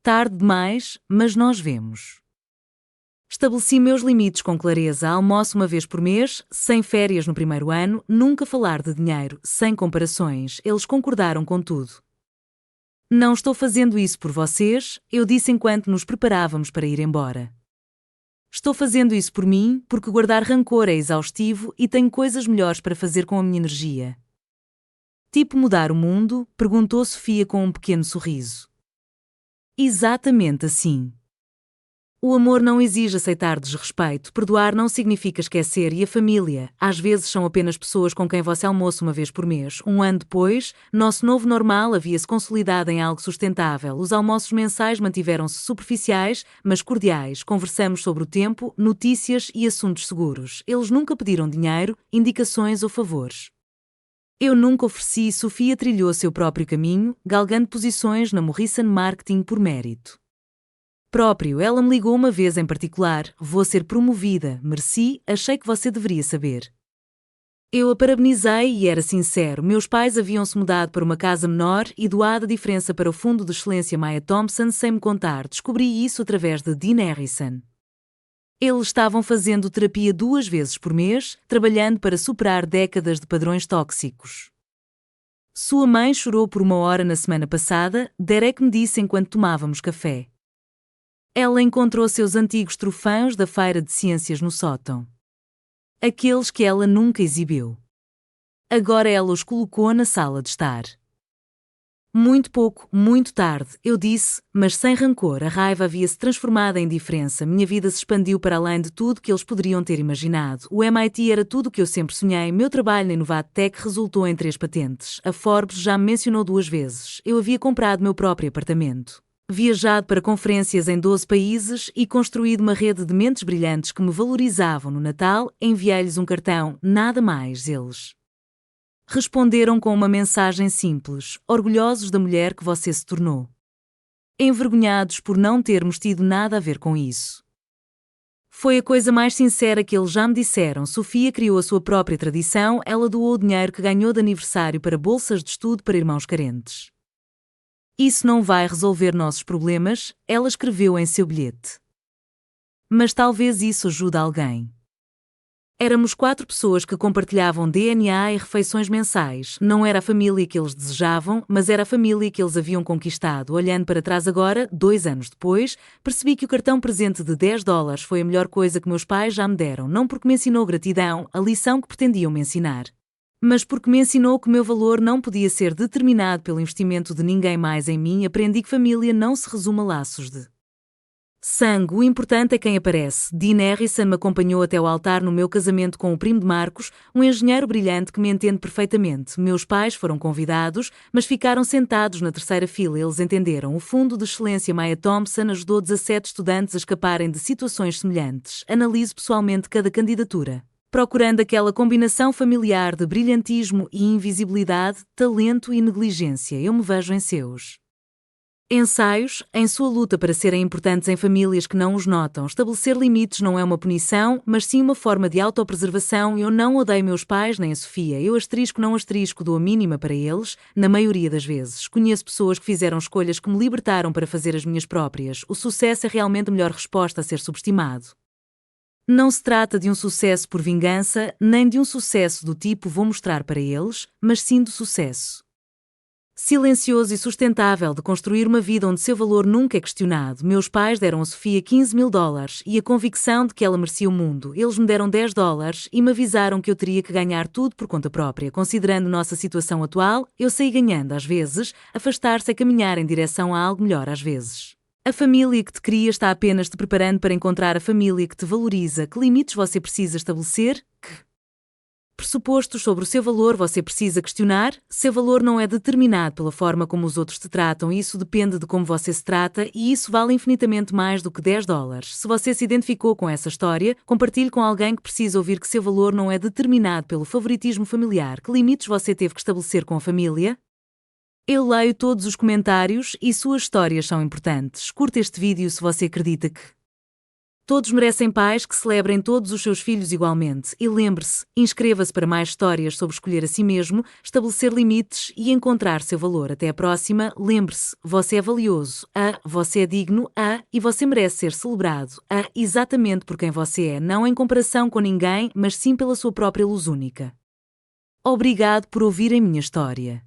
Tarde demais, mas nós vemos. Estabeleci meus limites com clareza, almoço uma vez por mês, sem férias no primeiro ano, nunca falar de dinheiro, sem comparações, eles concordaram com tudo. Não estou fazendo isso por vocês, eu disse enquanto nos preparávamos para ir embora. Estou fazendo isso por mim, porque guardar rancor é exaustivo e tenho coisas melhores para fazer com a minha energia. Tipo mudar o mundo? Perguntou Sofia com um pequeno sorriso. Exatamente assim. O amor não exige aceitar desrespeito, perdoar não significa esquecer e a família, às vezes são apenas pessoas com quem você almoça uma vez por mês. Um ano depois, nosso novo normal havia-se consolidado em algo sustentável. Os almoços mensais mantiveram-se superficiais, mas cordiais. Conversamos sobre o tempo, notícias e assuntos seguros. Eles nunca pediram dinheiro, indicações ou favores. Eu nunca ofereci. Sofia trilhou seu próprio caminho, galgando posições na Morrison Marketing por mérito. Ela me ligou uma vez em particular, vou ser promovida, merci, achei que você deveria saber. Eu a parabenizei e era sincero, meus pais haviam-se mudado para uma casa menor e doado a diferença para o Fundo de Excelência Maya Thompson sem me contar, descobri isso através de Dean Harrison. Eles estavam fazendo terapia 2 vezes por mês, trabalhando para superar décadas de padrões tóxicos. Sua mãe chorou por 1 hora na semana passada, Derek me disse enquanto tomávamos café. Ela encontrou seus antigos troféus da feira de ciências no sótão. Aqueles que ela nunca exibiu. Agora ela os colocou na sala de estar. Muito pouco, muito tarde, eu disse, mas sem rancor. A raiva havia-se transformado em indiferença. Minha vida se expandiu para além de tudo que eles poderiam ter imaginado. O MIT era tudo o que eu sempre sonhei. Meu trabalho na Inovatec resultou em 3 patentes. A Forbes já me mencionou 2 vezes. Eu havia comprado meu próprio apartamento. Viajado para conferências em 12 países e construído uma rede de mentes brilhantes que me valorizavam. No Natal, enviei-lhes um cartão, nada mais. Eles responderam com uma mensagem simples, orgulhosos da mulher que você se tornou. Envergonhados por não termos tido nada a ver com isso. Foi a coisa mais sincera que eles já me disseram. Sofia criou a sua própria tradição, ela doou o dinheiro que ganhou de aniversário para bolsas de estudo para irmãos carentes. Isso não vai resolver nossos problemas, ela escreveu em seu bilhete. Mas talvez isso ajude alguém. Éramos 4 pessoas que compartilhavam DNA e refeições mensais. Não era a família que eles desejavam, mas era a família que eles haviam conquistado. Olhando para trás agora, 2 anos depois, percebi que o cartão presente de $10 foi a melhor coisa que meus pais já me deram. Não porque me ensinou gratidão, a lição que pretendiam me ensinar, mas porque me ensinou que o meu valor não podia ser determinado pelo investimento de ninguém mais em mim. Aprendi que família não se resume a laços de sangue, o importante é quem aparece. Dean Harrison me acompanhou até o altar no meu casamento com o primo de Marcos, um engenheiro brilhante que me entende perfeitamente. Meus pais foram convidados, mas ficaram sentados na terceira fila. Eles entenderam. O Fundo de Excelência Maya Thompson ajudou 17 estudantes a escaparem de situações semelhantes. Analiso pessoalmente cada candidatura, procurando aquela combinação familiar de brilhantismo e invisibilidade, talento e negligência. Eu me vejo em seus ensaios, em sua luta para serem importantes em famílias que não os notam. Estabelecer limites não é uma punição, mas sim uma forma de autopreservação. Eu não odeio meus pais nem a Sofia. Eu não dou a mínima para eles, na maioria das vezes. Conheço pessoas que fizeram escolhas que me libertaram para fazer as minhas próprias. O sucesso é realmente a melhor resposta a ser subestimado. Não se trata de um sucesso por vingança, nem de um sucesso do tipo vou mostrar para eles, mas sim do sucesso silencioso e sustentável de construir uma vida onde seu valor nunca é questionado. Meus pais deram a Sofia $15.000 e a convicção de que ela merecia o mundo. Eles me deram $10 e me avisaram que eu teria que ganhar tudo por conta própria. Considerando nossa situação atual, eu saí ganhando às vezes, afastar-se é caminhar em direção a algo melhor às vezes. A família que te cria está apenas te preparando para encontrar a família que te valoriza. Que limites você precisa estabelecer? Que pressupostos sobre o seu valor você precisa questionar? Seu valor não é determinado pela forma como os outros te tratam, isso depende de como você se trata e isso vale infinitamente mais do que $10. Se você se identificou com essa história, compartilhe com alguém que precisa ouvir que seu valor não é determinado pelo favoritismo familiar. Que limites você teve que estabelecer com a família? Eu leio todos os comentários e suas histórias são importantes. Curta este vídeo se você acredita que todos merecem pais que celebrem todos os seus filhos igualmente. E lembre-se, inscreva-se para mais histórias sobre escolher a si mesmo, estabelecer limites e encontrar seu valor. Até a próxima. Lembre-se, você é valioso. Você é digno. E você merece ser celebrado. Exatamente por quem você é, não em comparação com ninguém, mas sim pela sua própria luz única. Obrigado por ouvir a minha história.